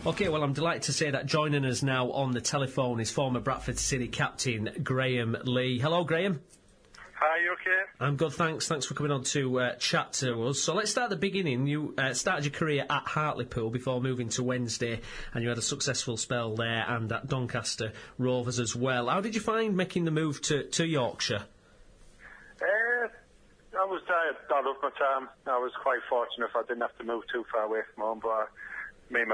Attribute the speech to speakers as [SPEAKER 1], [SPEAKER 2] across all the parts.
[SPEAKER 1] OK, well, I'm delighted to say that joining us now on the telephone is former Bradford City captain Graeme Lee. Hello, Graeme.
[SPEAKER 2] Hi, you okay?
[SPEAKER 1] I'm good, thanks. Thanks for coming on to chat to us. So let's start at the beginning. You started your career at Hartlepool before moving to Wednesday, and you had a successful spell there and at Doncaster Rovers as well. How did you find making the move to Yorkshire?
[SPEAKER 2] I loved my time. I was quite fortunate if I didn't have to move too far away from home, but me and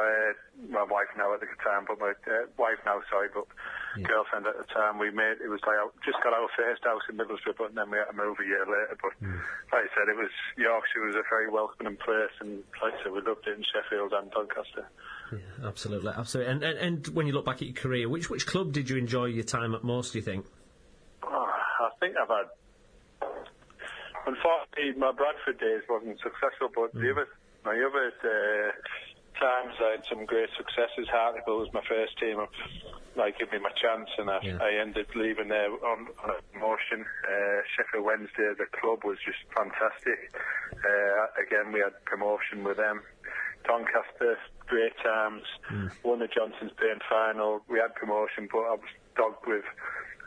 [SPEAKER 2] my wife now at the time, but my girlfriend at the time, it was like, just got our first house in Middlesbrough, but then we had to move a year later. But like I said, Yorkshire was a very welcoming place, and like I said, we loved it in Sheffield and Doncaster.
[SPEAKER 1] Yeah, absolutely. And when you look back at your career, which club did you enjoy your time at most, do you think?
[SPEAKER 2] I think I've had... Unfortunately, my Bradford days wasn't successful, but my other times I had some great successes. Hartlepool was my first team up, gave me my chance, and I ended leaving there on a promotion. Sheffield Wednesday, the club, was just fantastic. Again, we had promotion with them. Doncaster, great times. Won the Johnson's Bay final. We had promotion, but I was dogged with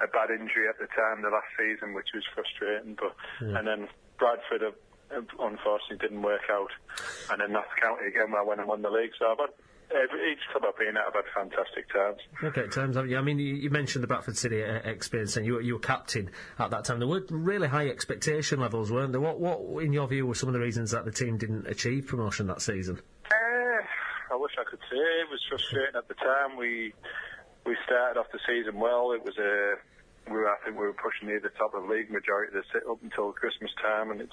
[SPEAKER 2] a bad injury at the time, the last season, which was frustrating. And then Bradford unfortunately didn't work out, and then Notts County again where I went and won the league. So I've had each club I've been at, I've had fantastic times. Okay,
[SPEAKER 1] times, haven't you? I mean, you mentioned the Bradford City experience, and you were captain at that time. There were really high expectation levels, weren't there? What, in your view, were some of the reasons that the team didn't achieve promotion that season?
[SPEAKER 2] I wish I could say. It was frustrating at the time. We started off the season well. It was I think we were pushing near the top of the league majority of the up until Christmas time, and I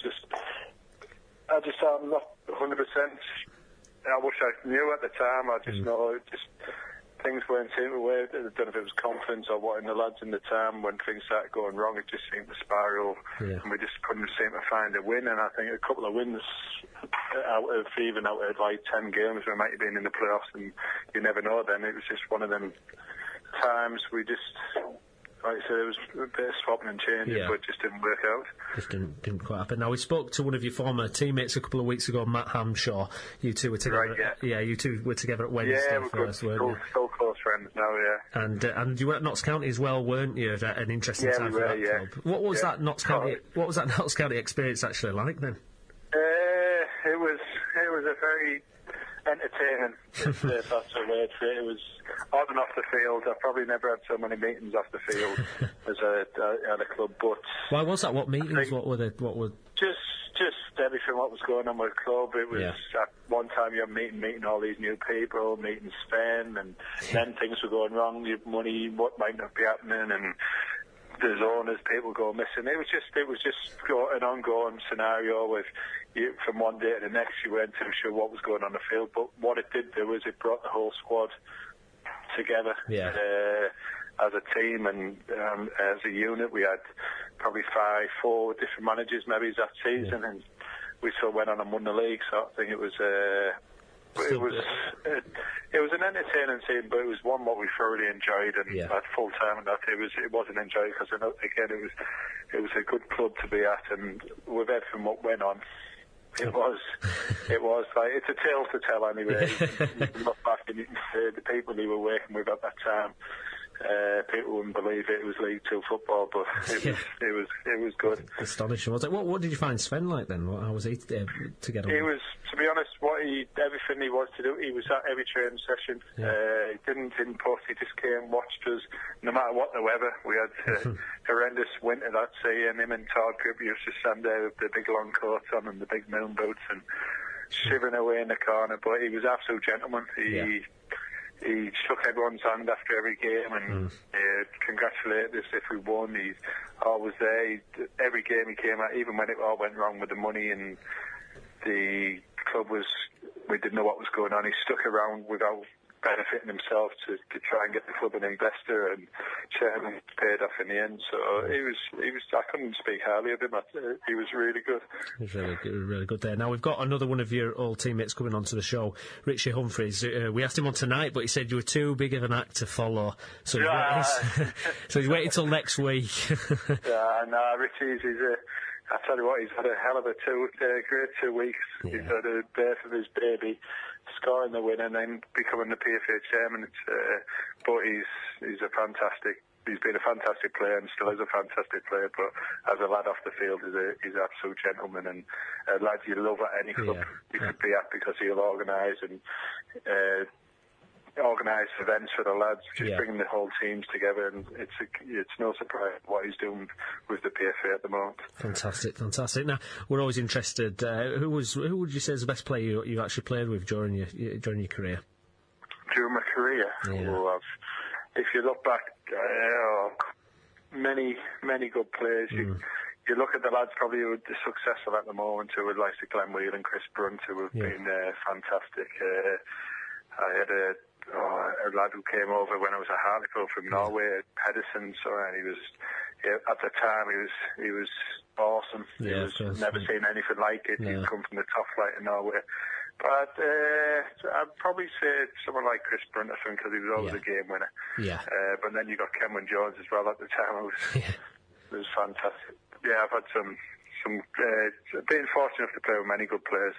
[SPEAKER 2] just thought I'm not 100%. I wish I knew at the time. I just know things weren't seeming away. I don't know if it was confidence or what in the lads in the time. When things started going wrong, it just seemed to spiral, and we just couldn't seem to find a win. And I think a couple of wins out of 10 games, we might have been in the playoffs, and you never know then. It was just one of them times we just... Like I said, it was a bit of swapping and changing, but it just didn't work out.
[SPEAKER 1] Just didn't quite happen. Now, we spoke to one of your former teammates a couple of weeks ago, Matt Hamshaw. You two were together. Right, you two were together at Wednesday first, weren't you?
[SPEAKER 2] Still close friends now, yeah.
[SPEAKER 1] And you were at Notts County as well, weren't you? An interesting time for that club. What was that Notts County? What was that Notts County experience actually like then?
[SPEAKER 2] It was a very entertaining, if that's a word for it. It was on and off the field. I probably never had so many meetings off the field as at a club. But
[SPEAKER 1] why was that? What meetings? What were
[SPEAKER 2] just everything what was going on with the club. It was at one time you're meeting all these new people, meeting Spain, and then things were going wrong. Your money, what might not be happening, and there's owners, people go missing. It was just an ongoing scenario with you, from one day to the next. You weren't too sure what was going on the field, but what it did do is it brought the whole squad together as a team and as a unit. We had probably 4 different managers maybe that season, and we still went on and won the league. So I think it was an entertaining team, but it was one what we thoroughly enjoyed, and at full time and that it wasn't enjoyed because again it was a good club to be at, and with everything what went on, it was like it's a tale to tell anyway. You can look back and you can see the people we were working with at that time. People wouldn't believe it. It was League 2 football, but it was good.
[SPEAKER 1] Astonishing, was it? What did you find Sven like then? How was he to get on?
[SPEAKER 2] He was, to be honest, everything he was to do. He was at every training session. He didn't post. He just came, watched us, no matter what the weather. We had horrendous winter that sea, and him and Todd Grip used to stand there with the big long coats on and the big moon boots and shivering away in the corner. But he was an absolute gentleman. He shook everyone's hand after every game and congratulated us if we won. He's always there. Every game he came at, even when it all went wrong with the money and the club we didn't know what was going on. He stuck around without benefiting himself to try and get the club an investor, and Chairman paid off in the end. So he was. I couldn't speak highly of him. He was really good.
[SPEAKER 1] He was really good there. Now we've got another one of your old teammates coming onto the show, Richie Humphries. We asked him on tonight, but he said you were too big of an act to follow. So he's waiting till next week.
[SPEAKER 2] Richie's I tell you what, he's had a hell of a great 2 weeks. He's had a birth of his baby. scoring the win and then becoming the PFA chairman. But he's a fantastic. He's been a fantastic player and still is a fantastic player. But as a lad off the field, he's an absolute gentleman and a lad you love at any club you could be at, because he'll organise events for the lads, just bringing the whole teams together, and it's no surprise what he's doing with the PFA at the moment.
[SPEAKER 1] Fantastic. Now, we're always interested. Who would you say is the best player you actually played with during your career?
[SPEAKER 2] During my career, if you look back, many good players. You look at the lads probably who are successful at the moment, who would like Glenn Wheel and Chris Brunt, who have been fantastic. I had a lad who came over when I was at Hartlepool from Norway, Pedersen, and he was at the time he was awesome. Never seen anything like it. He'd come from the top flight in Norway. But I'd probably say someone like Chris Brunt, I think, because he was always a game winner. But then you got Cameron Jones as well at the time. It was fantastic. Yeah, I've had some been fortunate to play with many good players,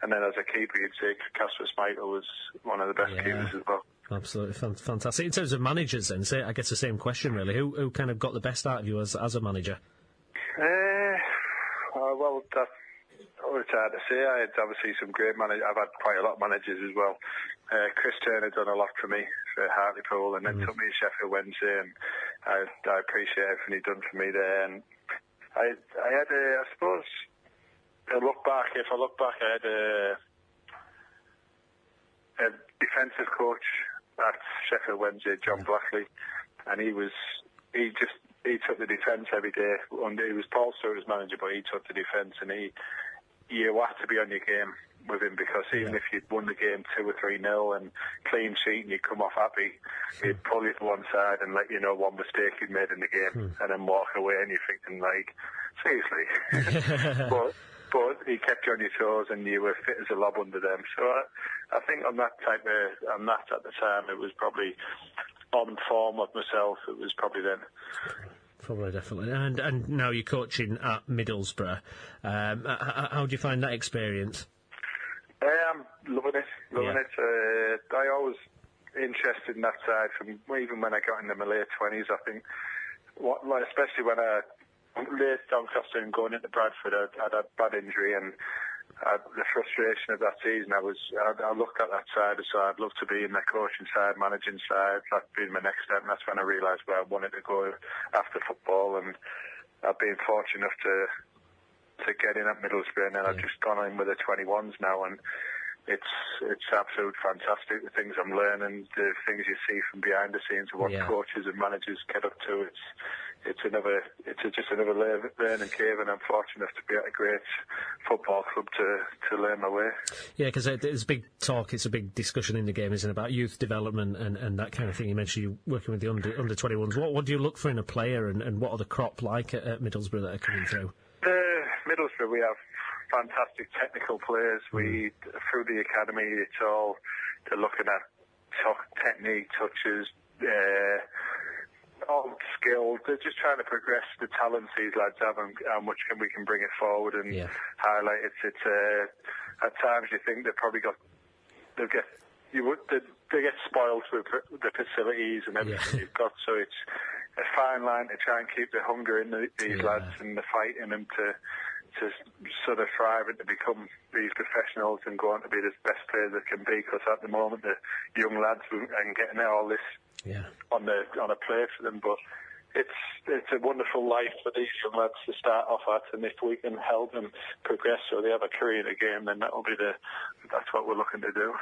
[SPEAKER 2] and then as a keeper, you'd say Casper Schmeichel was one of the best keepers as well.
[SPEAKER 1] Absolutely fantastic. In terms of managers, then, I guess the same question really. Who kind of got the best out of you as a manager?
[SPEAKER 2] Well, it's hard to say. I had obviously some great managers. I've had quite a lot of managers as well. Chris Turner done a lot for me for Hartlepool, and then took me to Sheffield Wednesday, and I appreciate everything he done for me there. And I had I suppose, if I look back, I had a defensive coach at Sheffield Wednesday, John Blackley, and he took the defence every day. He was Paul Stewart's manager, but he took the defence, and you had to be on your game with him, because even if you'd won the game 2 or 3-0 and clean sheet and you'd come off happy, he'd pull you to one side and let you know one mistake you'd made in the game, and then walk away, and you're thinking, like, seriously? but he kept you on your toes, and you were fit as a lob under them. So I think on that at the time, it was probably on form of myself. It was probably then.
[SPEAKER 1] Probably, definitely. And now you're coaching at Middlesbrough. How do you find that experience?
[SPEAKER 2] I'm loving it. I always interested in that side from even when I got into my late 20s. I think, especially when I late Doncaster and going into Bradford, I had a bad injury, and the frustration of that season, I looked at that side, so I'd love to be in the coaching side, managing side. That'd be my next step, and that's when I realised where I wanted to go after football. And I've been fortunate enough to get in at Middlesbrough, and then I've just gone in with the 21s now, and it's absolutely fantastic, the things I'm learning, the things you see from behind the scenes of what coaches and managers get up to. It's just another learning cave, and I'm fortunate enough to be at a great football club to learn my way. Yeah,
[SPEAKER 1] because there's big talk, it's a big discussion in the game, isn't it, about youth development and that kind of thing. You mentioned you working with the under 21s. What do you look for in a player, and what are the crop like at Middlesbrough that are coming through?
[SPEAKER 2] Middlesbrough, we have fantastic technical players. Through the academy, it's all they're looking at technique, touches, all skilled. They're just trying to progress the talents these lads have, and how much we can bring it forward and highlight it. It's at times you think they get spoiled with the facilities and everything you've got. So it's a fine line to try and keep the hunger in these lads and the fight in them to sort of thrive and to become these professionals and go on to be the best players they can be. Because at the moment, the young lads and getting all this on a plate for them, but it's a wonderful life for these young lads to start off at, and if we can help them progress so they have a career in the game, then that's what we're looking to do.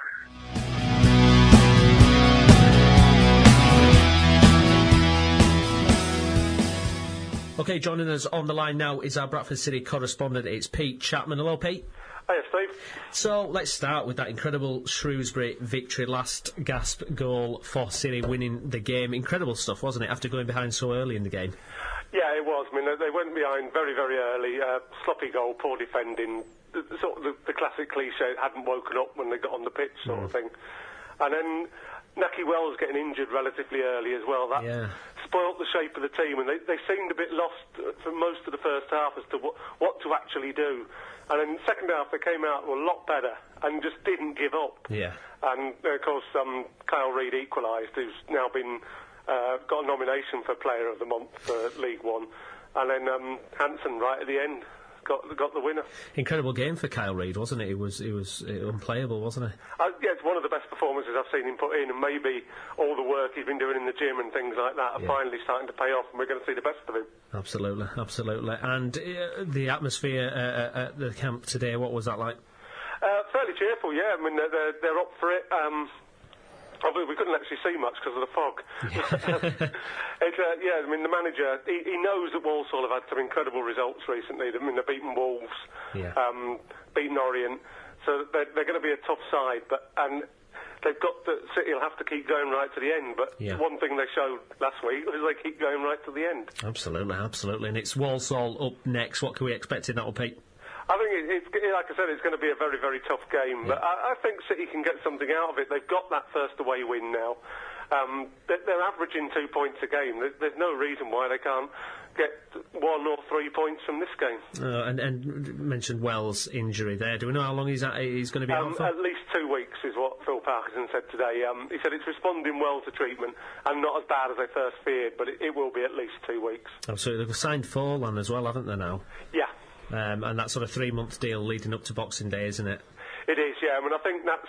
[SPEAKER 1] OK, joining us on the line now is our Bradford City correspondent. It's Pete Chapman. Hello, Pete.
[SPEAKER 2] Hiya, Steve.
[SPEAKER 1] So let's start with that incredible Shrewsbury victory, last gasp goal for City, winning the game. Incredible stuff, wasn't it, after going behind so early in the game?
[SPEAKER 3] Yeah, it was. I mean, they went behind very, very early. Sloppy goal, poor defending. Sort of the classic cliche, hadn't woken up when they got on the pitch sort of thing. And then Naki Wells getting injured relatively early as well. That spoilt the shape of the team, and they seemed a bit lost for most of the first half as to what to actually do. And in the second half, they came out a lot better and just didn't give up.
[SPEAKER 1] Yeah.
[SPEAKER 3] And, of course, Kyle Reid equalised, who's now been got a nomination for Player of the Month for League One. And then Hansen, right at the end, got the winner.
[SPEAKER 1] Incredible game for Kyle Reid, wasn't it? It was unplayable, wasn't it?
[SPEAKER 3] Yeah, it's one of the best performances I've seen him put in, and maybe all the work he's been doing in the gym and things like that are finally starting to pay off, and we're going to see the best of him.
[SPEAKER 1] Absolutely, absolutely. And the atmosphere at the camp today, what was that like?
[SPEAKER 3] Fairly cheerful, yeah. I mean, they're up for it. Obviously, we couldn't actually see much because of the fog. I mean, the manager, he knows that Walsall have had some incredible results recently. I mean, they've beaten Wolves, beaten Orient, so they're going to be a tough side. And they've got City will have to keep going right to the end. But one thing they showed last week was they keep going right to the end.
[SPEAKER 1] Absolutely, absolutely. And it's Walsall up next. What can we expect in that one, Pete?
[SPEAKER 3] I think, like I said, it's going to be a very, very tough game. But I think City can get something out of it. They've got that first away win now. They're averaging 2 points a game. There's no reason why they can't get 1 or 3 points from this game.
[SPEAKER 1] And mentioned Wells' injury there. Do we know how long he's going to be out for?
[SPEAKER 3] At least 2 weeks is what Phil Parkinson said today. He said it's responding well to treatment and not as bad as they first feared, but it will be at least 2 weeks.
[SPEAKER 1] Absolutely. They've signed Forlan as well, haven't they now?
[SPEAKER 3] Yeah.
[SPEAKER 1] And that sort of 3-month deal leading up to Boxing Day, isn't it?
[SPEAKER 3] It is, yeah. I mean, I think that's...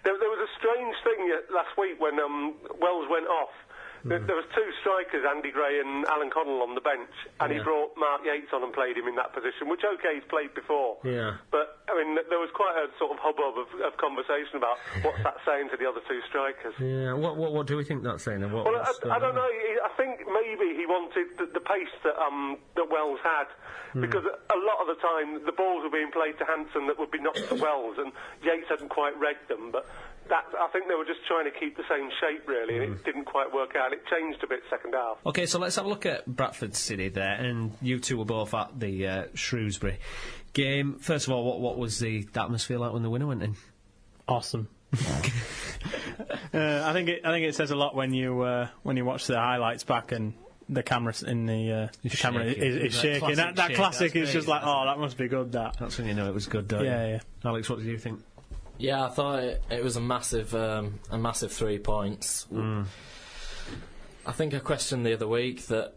[SPEAKER 3] There was a strange thing last week when Wells went off. There was 2 strikers, Andy Gray and Alan Connell, on the bench, and he brought Mark Yates on and played him in that position, which, OK, he's played before.
[SPEAKER 1] Yeah.
[SPEAKER 3] But, I mean, there was quite a sort of hubbub of conversation about what's that saying to the other 2 strikers.
[SPEAKER 1] Yeah, what do we think that's saying?
[SPEAKER 3] Well, I don't know. I think maybe he wanted the pace that Wells had, because a lot of the time the balls were being played to Hansen that would be knocked to Wells, and Yates hadn't quite read them, but I think they were just trying to keep the same shape, really, and it didn't quite work out. It changed a bit second half.
[SPEAKER 1] OK, so let's have a look at Bradford City there, and you two were both at the Shrewsbury game. First of all, what was the atmosphere like when the winner went in?
[SPEAKER 4] Awesome. I think it says a lot when you watch the highlights back and the camera in the camera is shaking. That classic is just like, oh, that must be good. That's
[SPEAKER 1] when you know it was good, don't you?
[SPEAKER 4] Yeah.
[SPEAKER 1] Alex, what did you think?
[SPEAKER 5] Yeah, I thought it was a massive 3 points. I think I questioned the other week that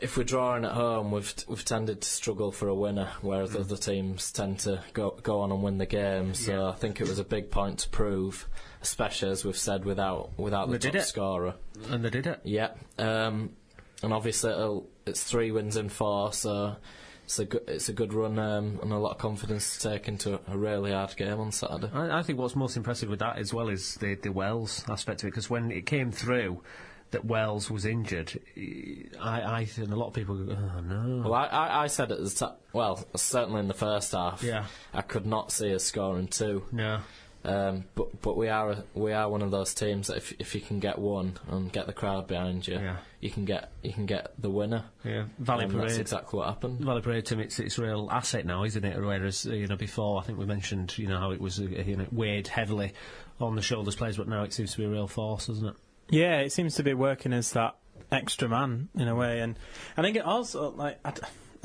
[SPEAKER 5] if we're drawing at home, we've tended to struggle for a winner, whereas other teams tend to go on and win the game. So I think it was a big point to prove, especially as we've said without the top scorer.
[SPEAKER 1] And they did it.
[SPEAKER 5] Yeah, and obviously it's 3 wins in 4, so it's a good run and a lot of confidence to take into a really hard game on Saturday.
[SPEAKER 1] I think what's most impressive with that as well is the Wells aspect of it, because when it came through that Wells was injured, I and a lot of people go, oh no.
[SPEAKER 5] Well, I said at the time, certainly in the first half,
[SPEAKER 1] yeah,
[SPEAKER 5] I could not see us scoring 2.
[SPEAKER 1] No.
[SPEAKER 5] But we are one of those teams that if you can get one and get the crowd behind you, you can get the winner.
[SPEAKER 1] Yeah, Valley Parade.
[SPEAKER 5] That's exactly what happened.
[SPEAKER 1] Valley Parade, to me, it's a real asset now, isn't it? Whereas before, I think we mentioned how it was weighed heavily on the shoulders players, but now it seems to be a real force, doesn't it?
[SPEAKER 4] Yeah, it seems to be working as that extra man in a way, and I think it also I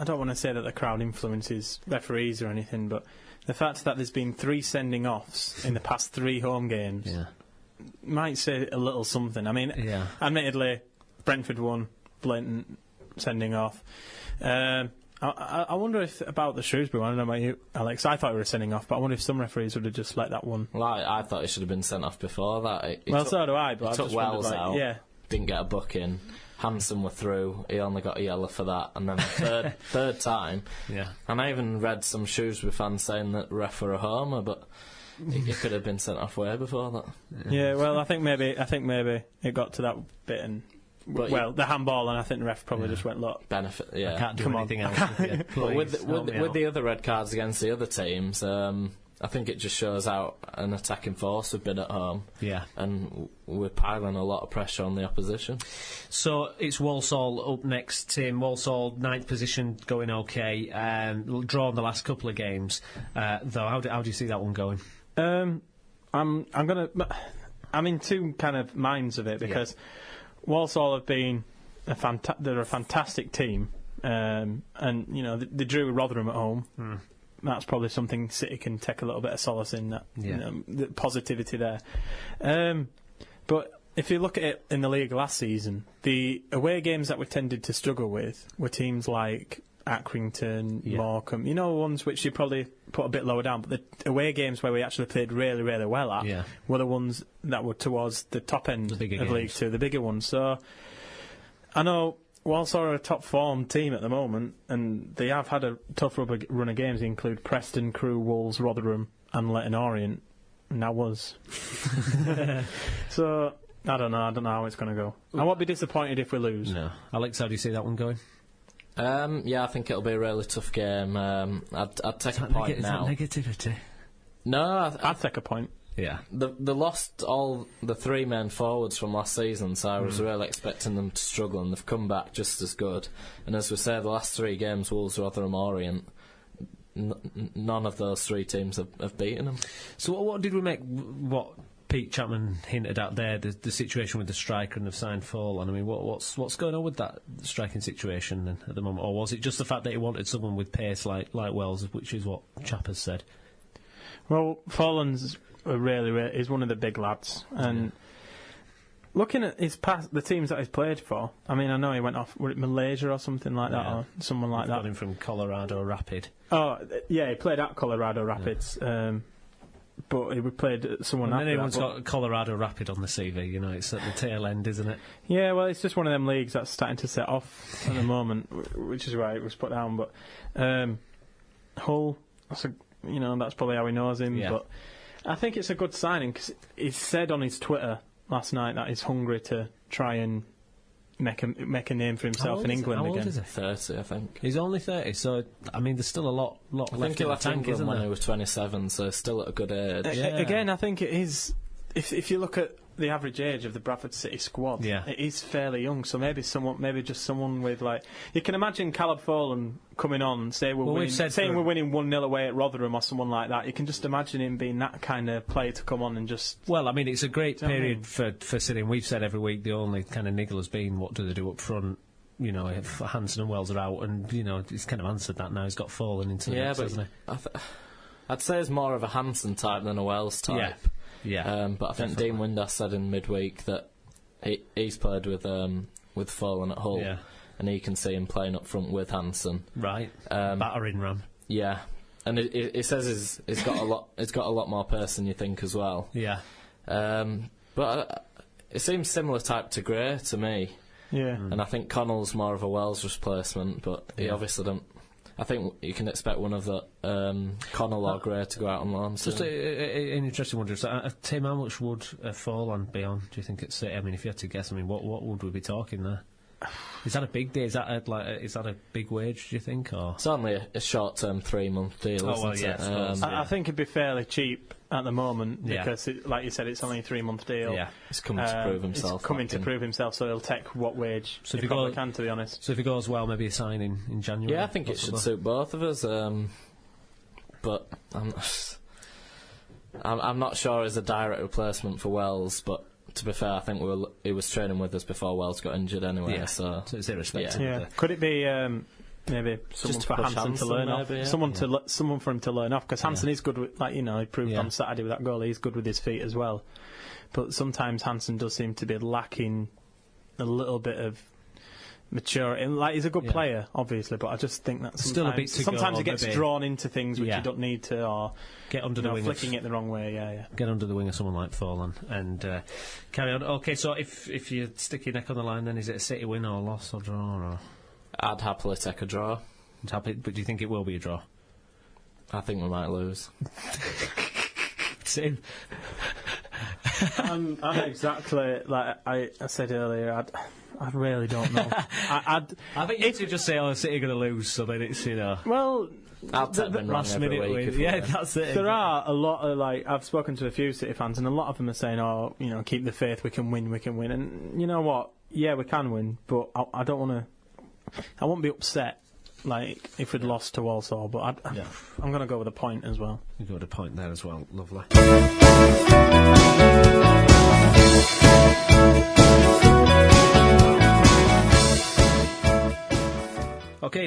[SPEAKER 4] don't want to say that the crowd influences referees or anything, but the fact that there's been 3 sending offs in the past 3 home games might say a little something. I mean, admittedly, Brentford won, blatant sending off. I wonder about the Shrewsbury one. I don't know about you, Alex. I thought it was a sending off, but I wonder if some referees would have just let that one.
[SPEAKER 5] Well, I thought it should have been sent off before that.
[SPEAKER 4] So do I. But
[SPEAKER 5] he took Wells out.
[SPEAKER 4] Yeah.
[SPEAKER 5] Didn't get a booking. Hansen were through. He only got a yellow for that, and then the third time. Yeah. And I even read some Shrewsbury fans saying that ref were a homer, but it could have been sent off way before that.
[SPEAKER 4] Yeah. Well, I think maybe it got to that bit and. The handball, and I think the ref probably just went, look,
[SPEAKER 5] benefit. Yeah,
[SPEAKER 1] I can't do anything else.
[SPEAKER 5] But with the other red cards against the other teams, I think it just shows out an attacking force we've been at home.
[SPEAKER 1] Yeah, and
[SPEAKER 5] we're piling a lot of pressure on the opposition.
[SPEAKER 1] So it's Walsall up next, Tim. Walsall 9th position, going okay. Drawn the last couple of games, though. How do you see that one going?
[SPEAKER 4] I'm in 2 kind of minds of it, because Walsall have been they're a fantastic team, and you know they drew Rotherham at home. That's probably something City can take a little bit of solace in. That the positivity there, but. If you look at it in the league last season, the away games that we tended to struggle with were teams like Accrington, Morecambe, you know, ones which you probably put a bit lower down, but the away games where we actually played really, really well at were the ones that were towards the top end of League Two, the bigger ones. So I know Walsall are a top form team at the moment, and they have had a tough run of games. They include Preston, Crewe, Wolves, Rotherham and Leyton Orient, and that was. So... I don't know how it's going to go. I won't be disappointed if we lose.
[SPEAKER 1] No. Alex, how do you see that one going?
[SPEAKER 5] I think it'll be a really tough game. I'd take a point now.
[SPEAKER 1] Is that negativity?
[SPEAKER 5] No,
[SPEAKER 4] I'd take a point.
[SPEAKER 5] Yeah. They lost all the three main forwards from last season, so I was really expecting them to struggle, and they've come back just as good. And as we say, the last three games, Wolves, Rotherham, Orient, none of those three teams have beaten them. So
[SPEAKER 1] what did we make... What Pete Chapman hinted at there, the situation with the striker and the signed Folland. I mean, what's going on with that striking situation then, at the moment? Or was it just the fact that he wanted someone with pace like Wells, which is what Chap has said?
[SPEAKER 4] Well, Folland's is one of the big lads, and looking at his past, the teams that he's played for, I mean, I know he went off, was it Malaysia or something like that, or someone like that?
[SPEAKER 1] Got him from Colorado Rapid.
[SPEAKER 4] Oh, yeah, he played at Colorado Rapids. But he played someone
[SPEAKER 1] and
[SPEAKER 4] after
[SPEAKER 1] then everyone's
[SPEAKER 4] that,
[SPEAKER 1] got Colorado Rapid on the CV, you know, it's at the tail end, isn't it?
[SPEAKER 4] Yeah, well, it's just one of them leagues that's starting to set off at the moment, which is why it was put down. But Hull, that's probably how he knows him.
[SPEAKER 1] Yeah.
[SPEAKER 4] But I think it's a good signing because he said on his Twitter last night that he's hungry to try and make a name for himself in England again.
[SPEAKER 1] How old is he?
[SPEAKER 5] 30, I think.
[SPEAKER 1] He's only 30, so I mean, there's still a lot left in the tank,
[SPEAKER 5] I think he left England when
[SPEAKER 1] there?
[SPEAKER 5] he was 27, so still at a good age.
[SPEAKER 4] Again, I think it is. If you look at the average age of the Bradford City squad, it is fairly young. So maybe just someone with like, you can imagine Caleb Folland coming on, saying we're winning 1-0 away at Rotherham or someone like that. You can just imagine him being that kind of player to come on and just.
[SPEAKER 1] Well, I mean, it's a great period for City. And we've said every week the only kind of niggle has been what do they do up front. You know, if Hansen and Wells are out, and you know he's kind of answered that now. He's got Folland into the mix, hasn't he?
[SPEAKER 5] I'd say he's more of a Hansen type than a Wells type.
[SPEAKER 1] Yeah,
[SPEAKER 5] but I think Dean Windass said in midweek that he's played with Folland at Hull, and he can see him playing up front with Hansen.
[SPEAKER 1] Right, battering ram.
[SPEAKER 5] Yeah, and he says he's got a lot. It's got a lot more pace than you think as well.
[SPEAKER 1] Yeah,
[SPEAKER 5] but it seems similar type to Gray to me.
[SPEAKER 4] Yeah,
[SPEAKER 5] and I think Connell's more of a Wells replacement, but he obviously don't. I think you can expect one of the Connell or Gray to go out on loan.
[SPEAKER 1] Just an interesting one. Tim, how much would Folland be on? Do you think it's? I mean, if you had to guess, I mean, what would we be talking there? Is that a big day? Is that a big wage? Do you think? Or
[SPEAKER 5] it's only a short-term 3-month deal.
[SPEAKER 4] I think it'd be fairly cheap at the moment because, like you said, it's only a 3-month deal.
[SPEAKER 5] Yeah, it's coming to prove himself.
[SPEAKER 4] It's coming to prove himself, so he'll take what wage he probably can, to be honest.
[SPEAKER 1] So if he goes well, maybe a signing in January.
[SPEAKER 5] Yeah, I think it should suit both of us. But I'm not sure as a direct replacement for Wells, but. To be fair, I think he was training with us before Wells got injured anyway. So
[SPEAKER 1] it's irrespective.
[SPEAKER 4] Yeah. Could it be maybe someone for Hansen to learn off? Someone for him to learn off, because Hansen is good with, like, you know, he proved on Saturday with that goal. He's good with his feet as well. But sometimes Hansen does seem to be lacking a little bit of maturity. Like, he's a good player, obviously, but I just think that
[SPEAKER 1] still a bit to
[SPEAKER 4] sometimes
[SPEAKER 1] go,
[SPEAKER 4] he gets drawn into things which you don't need to, or
[SPEAKER 1] get under the wing,
[SPEAKER 4] flicking it the wrong way.
[SPEAKER 1] Get under the wing of someone like Folland and carry on. Okay, so if you stick your neck on the line, then is it a City win or loss or draw? Or?
[SPEAKER 5] I'd happily take a draw.
[SPEAKER 1] But do you think it will be a draw?
[SPEAKER 5] I think we might lose.
[SPEAKER 1] Same.
[SPEAKER 4] I'm exactly like I said earlier. I really don't know.
[SPEAKER 1] I think you should just say, City are going to lose, so then it's, you know.
[SPEAKER 5] Well, I'll take them last minute
[SPEAKER 1] win. Yeah, that's it.
[SPEAKER 4] There are a lot of, like, I've spoken to a few City fans, and a lot of them are saying, oh, you know, keep the faith, we can win. And you know what? Yeah, we can win, but I don't want to. I won't be upset, like, if we'd lost to Walsall, but I'm going to go with a point as well.
[SPEAKER 1] You go with a point there as well. Lovely.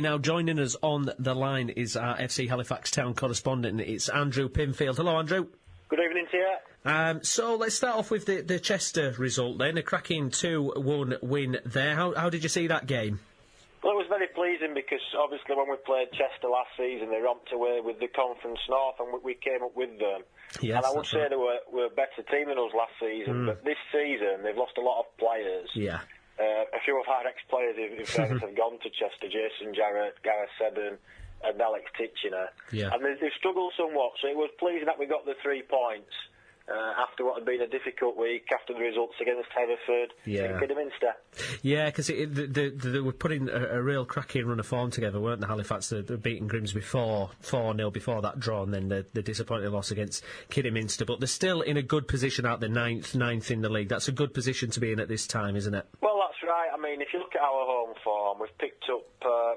[SPEAKER 1] now. Joining us on the line is our FC Halifax Town correspondent. It's Andrew Pinfield. Hello, Andrew.
[SPEAKER 6] Good evening to you.
[SPEAKER 1] So let's start off with the Chester result then. A cracking 2-1 win there. How did you see that game?
[SPEAKER 6] Well, it was very pleasing because obviously when we played Chester last season, they romped away with the Conference North and we came up with them.
[SPEAKER 1] Yes,
[SPEAKER 6] and I would say
[SPEAKER 1] right.
[SPEAKER 6] they were a better team than us last season, but this season they've lost a lot of players.
[SPEAKER 1] Yeah.
[SPEAKER 6] A few of our ex-players have gone to Chester, Jason Jarrett, Gareth Seddon and Alex Titchener.
[SPEAKER 1] Yeah.
[SPEAKER 6] And they've struggled somewhat, so it was pleasing that we got the 3 points. After what had been a difficult week, after the results against Hereford and Kidderminster. Yeah,
[SPEAKER 1] because they were putting a real cracking run of form together, weren't they, Halifax? They were beating Grimsby 4-0 before that draw, and then the disappointing loss against Kidderminster. But they're still in a good position out the ninth in the league. That's a good position to be in at this time, isn't it?
[SPEAKER 6] Well, that's right. I mean, if you look at our home form, we've picked up,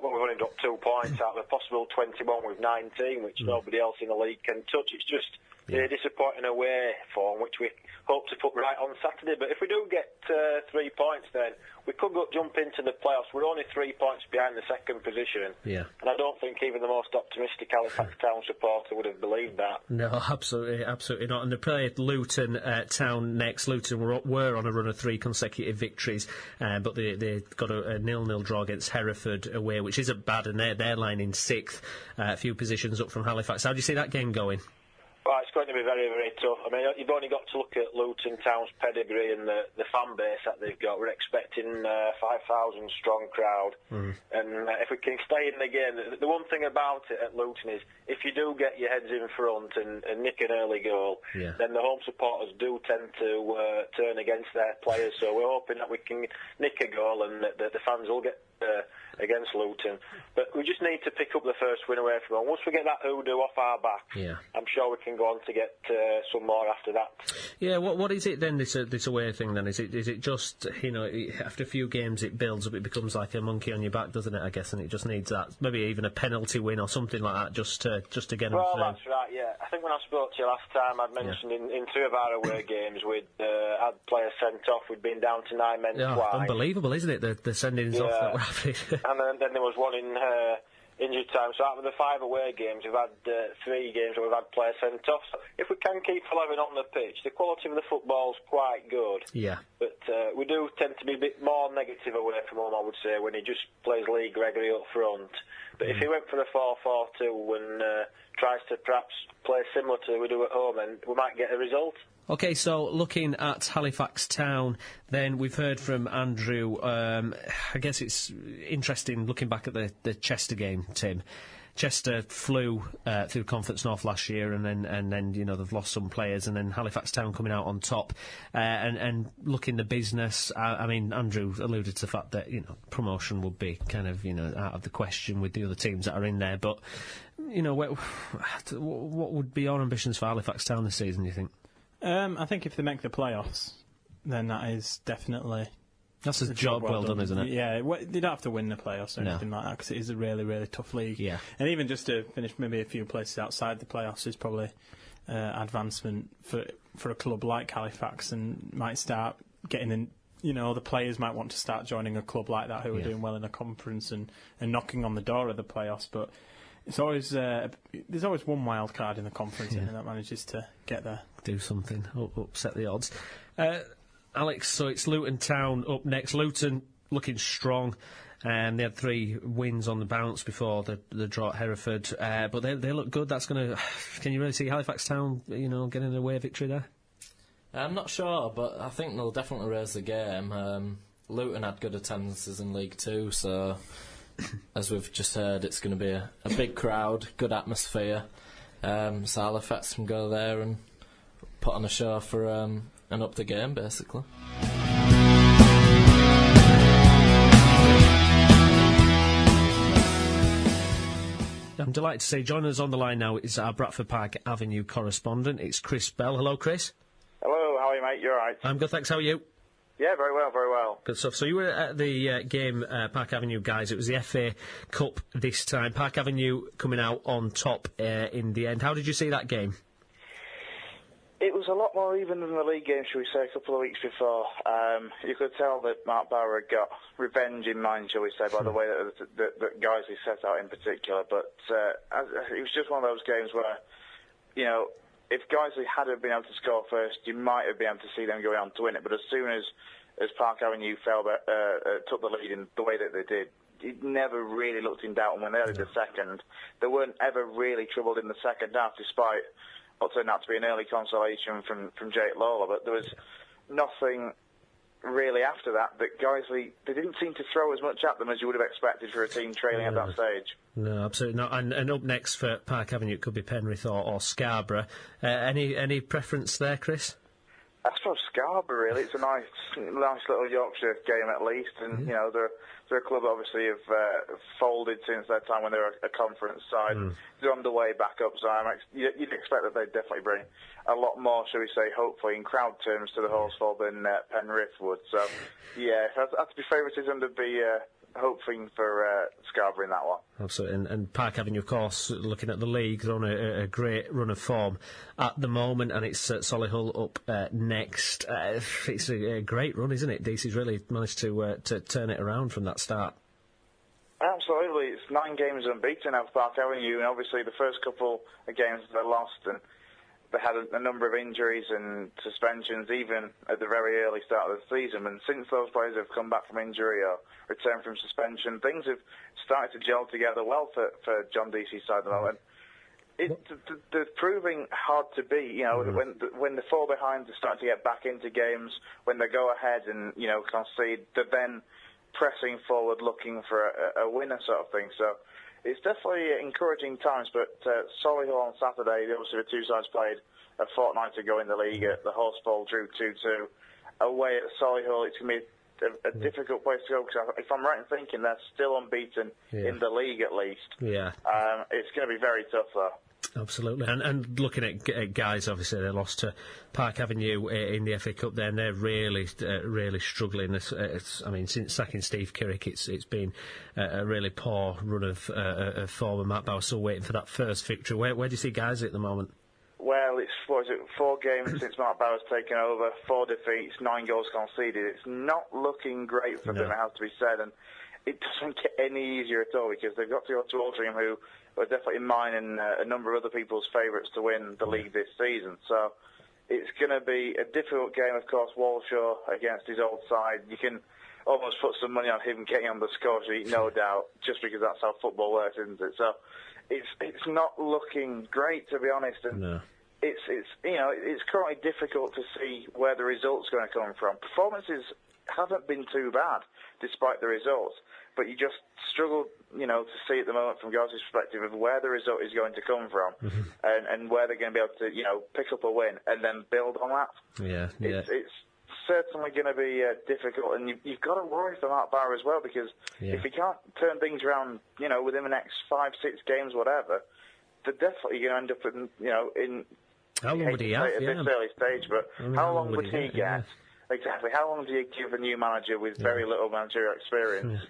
[SPEAKER 6] we've only got 2 points out of a possible 21 with 19, which nobody else in the league can touch. It's just a disappointing away form, which we hope to put right on Saturday. But if we do get 3 points, then we could jump into the playoffs. We're only 3 points behind the second position. Yeah. And I don't think even the most optimistic Halifax Town supporter would have believed that.
[SPEAKER 1] No, absolutely not. And they played Luton Town next. Luton were on a run of 3 consecutive victories, but they got a 0-0 draw against Hereford away, which isn't bad, and they're lying in 6th, a few positions up from Halifax. How do you see that game going?
[SPEAKER 6] Well, it's going to be very, very tough. I mean, you've only got to look at Luton Town's pedigree and the fan base that they've got. We're expecting 5,000 strong crowd. And if we can stay in the game, the one thing about it at Luton is if you do get your heads in front and nick an early goal, then the home supporters do tend to turn against their players. So we're hoping that we can nick a goal and the fans will get against Luton. But we just need to pick up the first win away from home. Once we get that hoodoo off our back, I'm sure we can go on to get some more after that.
[SPEAKER 1] Yeah, what is it then, this away thing then? Is it just, after a few games it builds up, it becomes like a monkey on your back, doesn't it, I guess, and it just needs that, maybe even a penalty win or something like that, just to get them through?
[SPEAKER 6] Well, that's right, yeah. I think when I spoke to you last time, I'd mentioned in 2 of our away games we'd had players sent off, we'd been down to 9 men twice.
[SPEAKER 1] Unbelievable, isn't it, the sendings off that were happening.
[SPEAKER 6] And then there was one in injury time. So out of the 5 away games, we've had 3 games where we've had players sent off. So if we can keep 11 on the pitch, the quality of the football's quite good. Yeah. But we do tend to be a bit more negative away from home, I would say, when he just plays Lee Gregory up front. But if he went for a 4-4-2 and tries to perhaps play similar to we do at home, then we might get a result.
[SPEAKER 1] OK, so looking at Halifax Town, then we've heard from Andrew. I guess it's interesting looking back at the Chester game, Tim. Chester flew through Conference North last year, and then they've lost some players, and then Halifax Town coming out on top, and looking the business. I mean, Andrew alluded to the fact that promotion would be kind of out of the question with the other teams that are in there. But what would be your ambitions for Halifax Town this season, do you think?
[SPEAKER 4] I think if they make the playoffs, then that is definitely...
[SPEAKER 1] That's a job well done, isn't it?
[SPEAKER 4] Yeah, they don't have to win the playoffs or anything like that, because it is a really, really tough league. Yeah. And even just to finish maybe a few places outside the playoffs is probably advancement for a club like Halifax, and might start getting in... the players might want to start joining a club like that who are doing well in a conference and knocking on the door of the playoffs, but... It's always there's always one wild card in the conference and that manages to get there.
[SPEAKER 1] Do something, upset the odds. Alex, so it's Luton Town up next. Luton looking strong. They had 3 wins on the bounce before the draw at Hereford, but they look good. That's going to. Can you really see Halifax Town, getting an away victory there?
[SPEAKER 5] I'm not sure, but I think they'll definitely raise the game. Luton had good attendances in League 2, so. As we've just heard, it's going to be a big crowd, good atmosphere. So Halifax can go there and put on a show for and up the game, basically.
[SPEAKER 1] I'm delighted to say joining us on the line now is our Bradford Park Avenue correspondent. It's Chris Bell. Hello, Chris.
[SPEAKER 2] Hello, how are you, mate? You all right?
[SPEAKER 1] I'm good, thanks. How are you?
[SPEAKER 2] Yeah, very well, very well.
[SPEAKER 1] Good stuff. So you were at the game, Park Avenue, guys. It was the FA Cup this time. Park Avenue coming out on top in the end. How did you see that game?
[SPEAKER 7] It was a lot more even than the league game, shall we say, a couple of weeks before. You could tell that Mark Bauer had got revenge in mind, shall we say, by the way that Guiseley set out in particular. But it was just one of those games where, if Guiseley hadn't been able to score first, you might have been able to see them going on to win it. But as soon as Park Avenue took the lead in the way that they did, it never really looked in doubt. And when they added the second, they weren't ever really troubled in the second half, despite what turned out to be an early consolation from Jake Lawler. But there was nothing really after that Guiseley, they didn't seem to throw as much at them as you would have expected for a team trailing at that stage.
[SPEAKER 1] No, absolutely not. And up next for Park Avenue, it could be Penrith or Scarborough. Any preference there, Chris?
[SPEAKER 7] I suppose Scarborough, really. It's a nice little Yorkshire game at least, and they're a club obviously have folded since their time when they were a conference side. They're on the way back up, so you'd expect that they'd definitely bring a lot more, shall we say, hopefully in crowd terms to the Horsefall than Penrith would. So yeah, if I had to be favouritism, there'd be hoping for Scarborough in that one.
[SPEAKER 1] Absolutely, and Park Avenue, of course, looking at the league, they're on a great run of form at the moment, and it's Solihull up next. It's a great run, isn't it? DC's really managed to turn it around from that start.
[SPEAKER 7] Absolutely, it's 9 games unbeaten now for Park Avenue, and obviously the first couple of games they lost, and they had a number of injuries and suspensions, even at the very early start of the season. And since those players have come back from injury or returned from suspension, things have started to gel together well for John Deacy's side at the moment. They're proving hard to beat. When the fall behind, they start to get back into games. When they go ahead and concede, they're then pressing forward, looking for a winner, sort of thing. So it's definitely encouraging times, but Solihull on Saturday, obviously the two sides played a fortnight ago in the league. The Horsefall drew 2-2. Away at Solihull, it's going to be a difficult place to go, because if I'm right in thinking, they're still unbeaten in the league at least.
[SPEAKER 1] Yeah.
[SPEAKER 7] It's going to be very tough, though.
[SPEAKER 1] Absolutely, and looking at guys, obviously they lost to Park Avenue in the FA Cup. Then they're really struggling. Since sacking Steve Kirrick, it's been a really poor run of form. And Matt Bauer still waiting for that first victory. Where do you see guys at the moment?
[SPEAKER 7] Well, it's 4 games since Mark Bauer's taken over, 4 defeats, 9 goals conceded. It's not looking great for them, it has to be said, and it doesn't get any easier at all, because they've got to go to Altrincham, who are definitely mine and a number of other people's favourites to win the league this season. So it's going to be a difficult game, of course. Walshaw against his old side. You can almost put some money on him getting on the score sheet, no doubt, just because that's how football works, isn't it? So it's not looking great, to be honest. And it's currently difficult to see where the results are going to come from. Performances haven't been too bad, despite the results. But you just struggle, to see at the moment from Gos's perspective of where the result is going to come from, and where they're going to be able to, pick up a win and then build on that.
[SPEAKER 1] Yeah.
[SPEAKER 7] It's certainly going to be difficult, and you've got to worry for Mark Bauer as well, because if he can't turn things around, within the next 5-6 games, whatever, they're definitely going to end up in
[SPEAKER 1] how long would he have?
[SPEAKER 7] At this early stage, but how long would he get? Yeah. Exactly. How long do you give a new manager with very little managerial experience?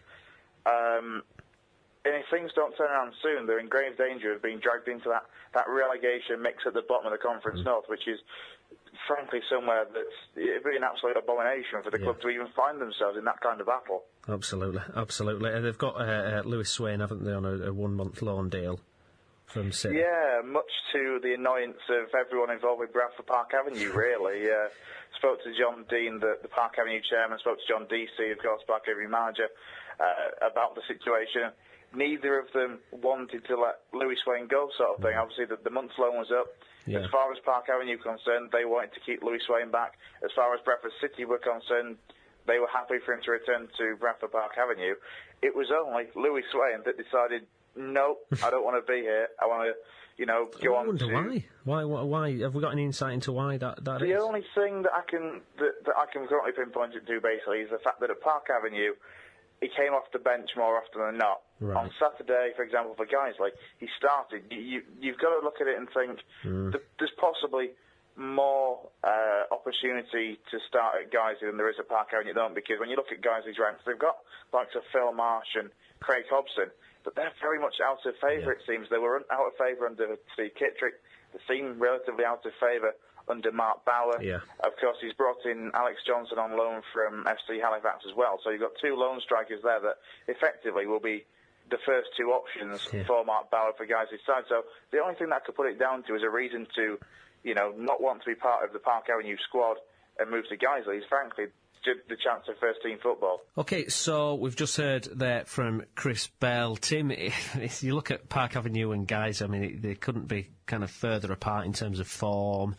[SPEAKER 7] And if things don't turn around soon, they're in grave danger of being dragged into that relegation mix at the bottom of the Conference North, which is, frankly, somewhere it'd be an absolute abomination for the club to even find themselves in that kind of battle. Absolutely. And they've got Lewis Swain, haven't they, on a 1-month loan deal from City? Yeah, much to the annoyance of everyone involved with Bradford Park Avenue, really. Spoke to John Dean, the Park Avenue chairman, spoke to John Deacy, of course, Park Avenue manager, about the situation. Neither of them wanted to let Lewis Swain go, sort of thing. Obviously, the month's loan was up. Yeah. As far as Park Avenue concerned, they wanted to keep Lewis Swain back. As far as Bradford City were concerned, they were happy for him to return to Bradford Park Avenue. It was only Lewis Swain that decided, no, I don't want to be here. I want to, go on to... I wonder why. Have we got any insight into why that is? The only thing that I can currently pinpoint it to, basically, is the fact that at Park Avenue, he came off the bench more often than not. Right. On Saturday, for example, for Guiseley, he started. You've got to look at it and think there's possibly more opportunity to start at Guiseley than there is at Park Avenue at the moment, because when you look at Guiseley's ranks, they've got likes of Phil Marsh and Craig Hobson, but they're very much out of favour, it seems. They were out of favour under Steve Kittrick. They seem relatively out of favour under Mark Bauer.
[SPEAKER 1] Yeah.
[SPEAKER 7] Of course, he's brought in Alex Johnson on loan from FC Halifax as well. So you've got 2 loan strikers there that effectively will be the first 2 options for Mark Bauer for Guiseley's side. So the only thing that could put it down to is a reason to, not want to be part of the Park Avenue squad and move to Guiseley is frankly the chance of first-team football.
[SPEAKER 1] OK, so we've just heard there from Chris Bell. Tim, if you look at Park Avenue and Guiseley, I mean, they couldn't be kind of further apart in terms of form.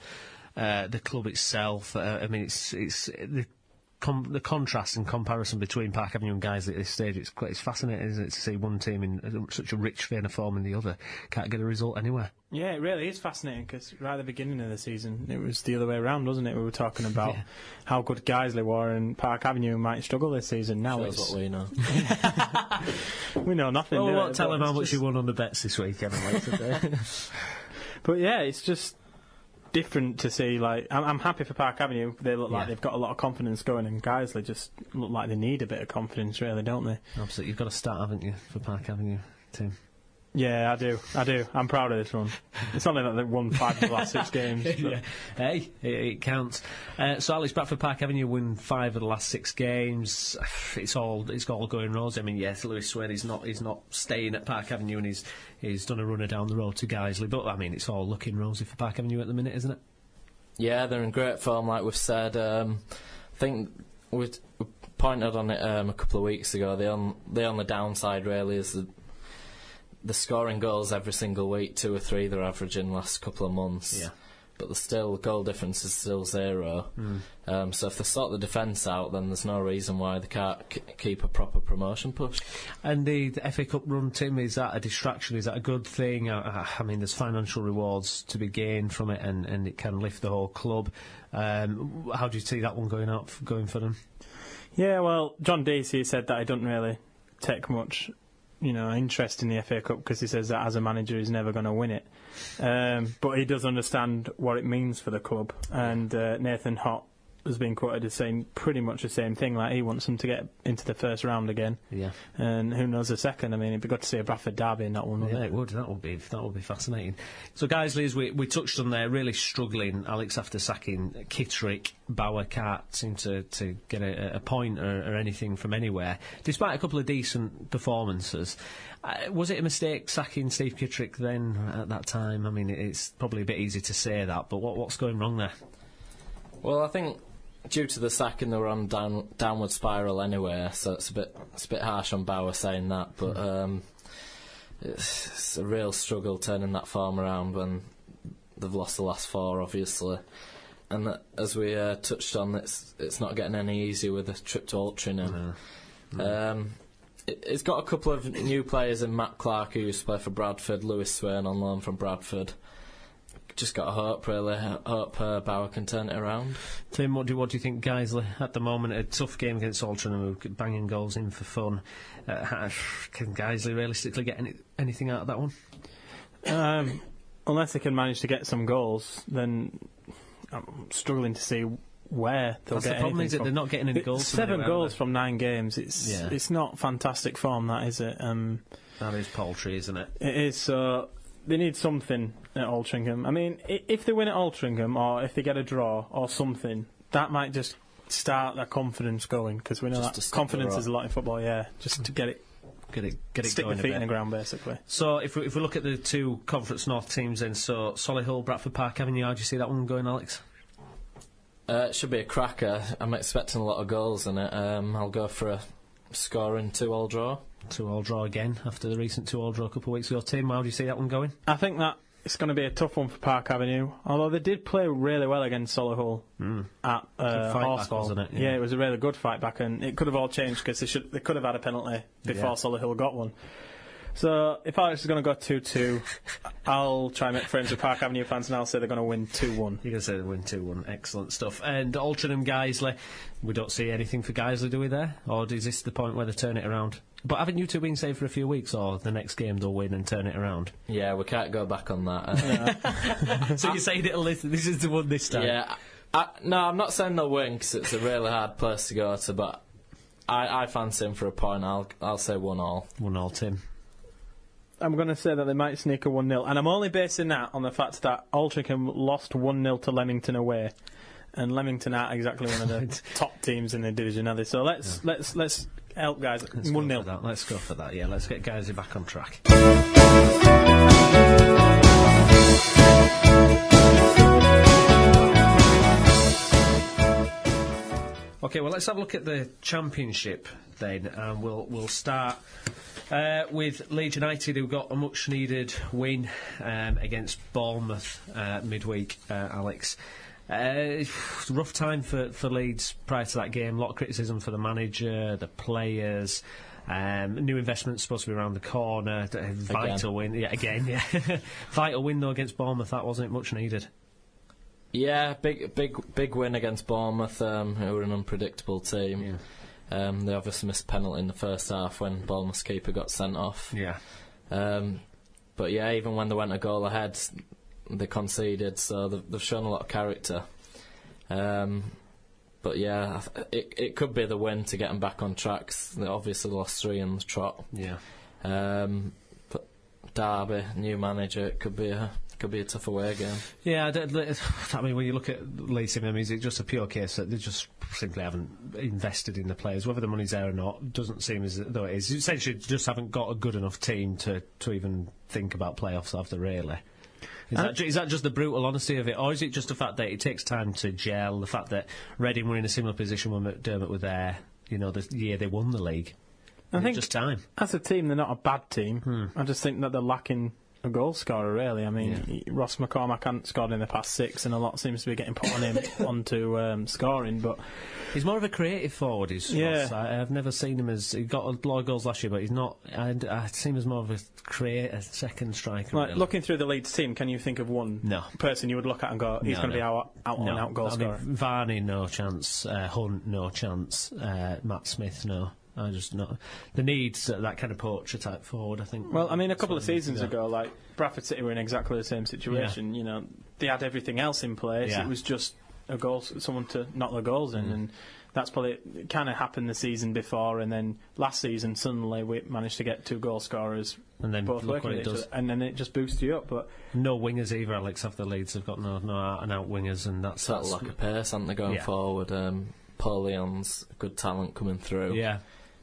[SPEAKER 1] The club itself, I mean, it's the contrast and comparison between Park Avenue and Guiseley at this stage, it's fascinating, isn't it, to see one team in such a rich vein of form and the other can't get a result anywhere.
[SPEAKER 4] Yeah, it really is fascinating because right at the beginning of the season it was the other way around, wasn't it? We were talking about how good Guiseley were and Park Avenue might struggle this season. Now
[SPEAKER 5] it's what we know.
[SPEAKER 4] We know nothing.
[SPEAKER 1] Well, we won't tell them how much you won on the bets this week anyway today.
[SPEAKER 4] But yeah, it's just different to see. Like, I'm happy for Park Avenue. They look like they've got a lot of confidence going, and Guiseley just look like they need a bit of confidence, really, don't they?
[SPEAKER 1] Absolutely. You've got to start, haven't you, for Park Avenue, Tim?
[SPEAKER 4] Yeah, I do. I'm proud of this run. It's only that they've won 5 of the last 6 games.
[SPEAKER 1] Yeah. Hey, it counts. So Alex, Bradford Park Avenue won 5 of the last 6 games. It's all going rosy. I mean, yes, Lewis Swain he's not staying at Park Avenue, and he's done a runner down the road to Guiseley. But I mean, it's all looking rosy for Park Avenue at the minute, isn't it? Yeah,
[SPEAKER 5] they're in great form, like we've said. I think we pointed on it a couple of weeks ago. The only downside really is the scoring goals every single week, 2 or 3 they're averaging the last couple of months. Yeah. But the goal difference is still 0. So if they sort the defence out, then there's no reason why they can't keep a proper promotion push.
[SPEAKER 1] And the FA Cup run, Tim, is that a distraction? Is that a good thing? I mean, there's financial rewards to be gained from it, and it can lift the whole club. How do you see that one going for them?
[SPEAKER 4] Yeah, well, John Deasy said that he doesn't really take much interest in the FA Cup because he says that as a manager he's never going to win it. But he does understand what it means for the club. And Nathan Hott has been quoted as saying pretty much the same thing, like he wants them to get into the first round again. Yeah. And who knows the second? I mean, it'd be good to see a Bradford derby in that one.
[SPEAKER 1] Yeah, it would. That would be fascinating. So Guiseley, as we touched on there, really struggling, Alex, after sacking Kittrick. Bauer can't seem to get a point or anything from anywhere, despite a couple of decent performances. Was it a mistake sacking Steve Kittrick then at that time? I mean, it's probably a bit easy to say that, but what's going wrong there?
[SPEAKER 5] Well, I think due to the sacking, they were on downward spiral anyway, so it's a bit harsh on Bauer saying that, but it's a real struggle turning that form around when they've lost the last 4, obviously. And as we touched on, it's not getting any easier with the trip to Altrincham. It's got a couple of new players in Matt Clark, who used to play for Bradford, Lewis Swain on loan from Bradford. Just got to hope, really. Hope Bauer can turn it around.
[SPEAKER 1] Tim, what do you think, Guiseley? At the moment, a tough game against Altrincham, banging goals in for fun. Can Guiseley realistically get anything out of that one?
[SPEAKER 4] Unless they can manage to get some goals, then I'm struggling to see where they'll
[SPEAKER 1] That's
[SPEAKER 4] get
[SPEAKER 1] the problem,
[SPEAKER 4] anything
[SPEAKER 1] is it?
[SPEAKER 4] from.
[SPEAKER 1] They're not getting any goals.
[SPEAKER 4] 7 goals from 9 games. It's not fantastic form, that, is it?
[SPEAKER 1] That is paltry, isn't it?
[SPEAKER 4] It is. So they need something at Altrincham. I mean, if they win at Altrincham, or if they get a draw or something, that might just start their confidence going, because we know that confidence is a lot in football. Yeah, just to get it. Stick
[SPEAKER 1] going
[SPEAKER 4] the feet in the ground, basically.
[SPEAKER 1] So if we look at the 2 Conference North teams then, so Solihull, Bradford Park Avenue, how do you see that one going, Alex?
[SPEAKER 5] It should be a cracker. I'm expecting a lot of goals in it. I'll go for a scoring 2-2 draw. 2-2 draw again after the recent 2-2 draw a couple of weeks ago. Tim, how do you see that one going?
[SPEAKER 4] I think that it's going to be a tough one for Park Avenue, although they did play really well against Solihull at Horsefall,
[SPEAKER 1] wasn't it?
[SPEAKER 4] Yeah, it was a really good fight back, and it could have all changed because they could have had a penalty before Solihull got one. So if Alex is going to go 2-2, I'll try and make friends with Park Avenue fans, and I'll say they're going to win 2-1.
[SPEAKER 1] You're going to say they win 2-1. Excellent stuff. And Altrincham Guiseley, we don't see anything for Guiseley, do we, there? Or is this the point where they turn it around? But haven't you 2 been saved for a few weeks, or the next game they'll win and turn it around?
[SPEAKER 5] Yeah, we can't go back on that.
[SPEAKER 1] So you're saying this is the one this time?
[SPEAKER 5] Yeah. No, I'm not saying they'll win, because it's a really hard place to go to, but I fancy him for a point. I'll say 1-1.
[SPEAKER 1] 1-1, Tim.
[SPEAKER 4] I'm going to say that they might sneak a 1-0, and I'm only basing that on the fact that Altrincham lost 1-0 to Leamington away, and Leamington aren't exactly one of the top teams in the division, are they? So let's help guys. 1-0.
[SPEAKER 1] Let's go for that. Yeah, let's get Guiseley back on track. Okay, well, let's have a look at the Championship then, and we'll start with Leeds United, who got a much-needed win against Bournemouth midweek, Alex. Rough time for Leeds prior to that game. A lot of criticism for the manager, the players. New investments supposed to be around the corner. Vital win. Yeah, again, yeah. Vital win, though, against Bournemouth. That wasn't much needed.
[SPEAKER 5] Yeah, big win against Bournemouth, who were an unpredictable team. Yeah. They obviously missed a penalty in the first half when Bournemouth's keeper got sent off.
[SPEAKER 1] Yeah.
[SPEAKER 5] But yeah, even when they went a goal ahead, they conceded, so they've shown a lot of character. But yeah, it could be the win to get them back on track. They obviously lost 3 in the trot.
[SPEAKER 1] Yeah.
[SPEAKER 5] But Derby, new manager, it could be a tough away game.
[SPEAKER 1] Yeah, I mean, when you look at Leeds, I mean, it's just a pure case that they just simply haven't invested in the players. Whether the money's there or not doesn't seem as though it is. Essentially, just haven't got a good enough team to even think about playoffs after, really. Is that just the brutal honesty of it, or is it just the fact that it takes time to gel, the fact that Reading were in a similar position when McDermott were there, the year they won the league? I think just time.
[SPEAKER 4] As a team, they're not a bad team. I just think that they're lacking a goal scorer, really. I mean, Ross McCormack hadn't scored in the past 6, and a lot seems to be getting put on him onto scoring. But
[SPEAKER 1] he's more of a creative forward. Ross. I've never seen him as he got a lot of goals last year, but he's not. I see him as more of a second striker.
[SPEAKER 4] Like, really. Looking through the Leeds team, can you think of one person you would look at and go, he's going to be our out goal scorer?
[SPEAKER 1] Varney, no chance. Hunt, no chance. Matt Smith, no. I just not the needs that kind of poacher type forward. I think.
[SPEAKER 4] Well, I mean, a couple of seasons ago, like Bradford City were in exactly the same situation. Yeah. They had everything else in place. Yeah. It was just a goal, someone to knock the goals in, and that's probably kind of happened the season before. And then last season, suddenly we managed to get 2 goal scorers,
[SPEAKER 1] and then
[SPEAKER 4] both working at each other, and then it just boosts you up. But
[SPEAKER 1] no wingers either, Alex. After Leeds, have got no out and out wingers, and that's
[SPEAKER 5] a lack of pace, aren't they, going forward? Paul Leon's good talent coming through.
[SPEAKER 1] Yeah.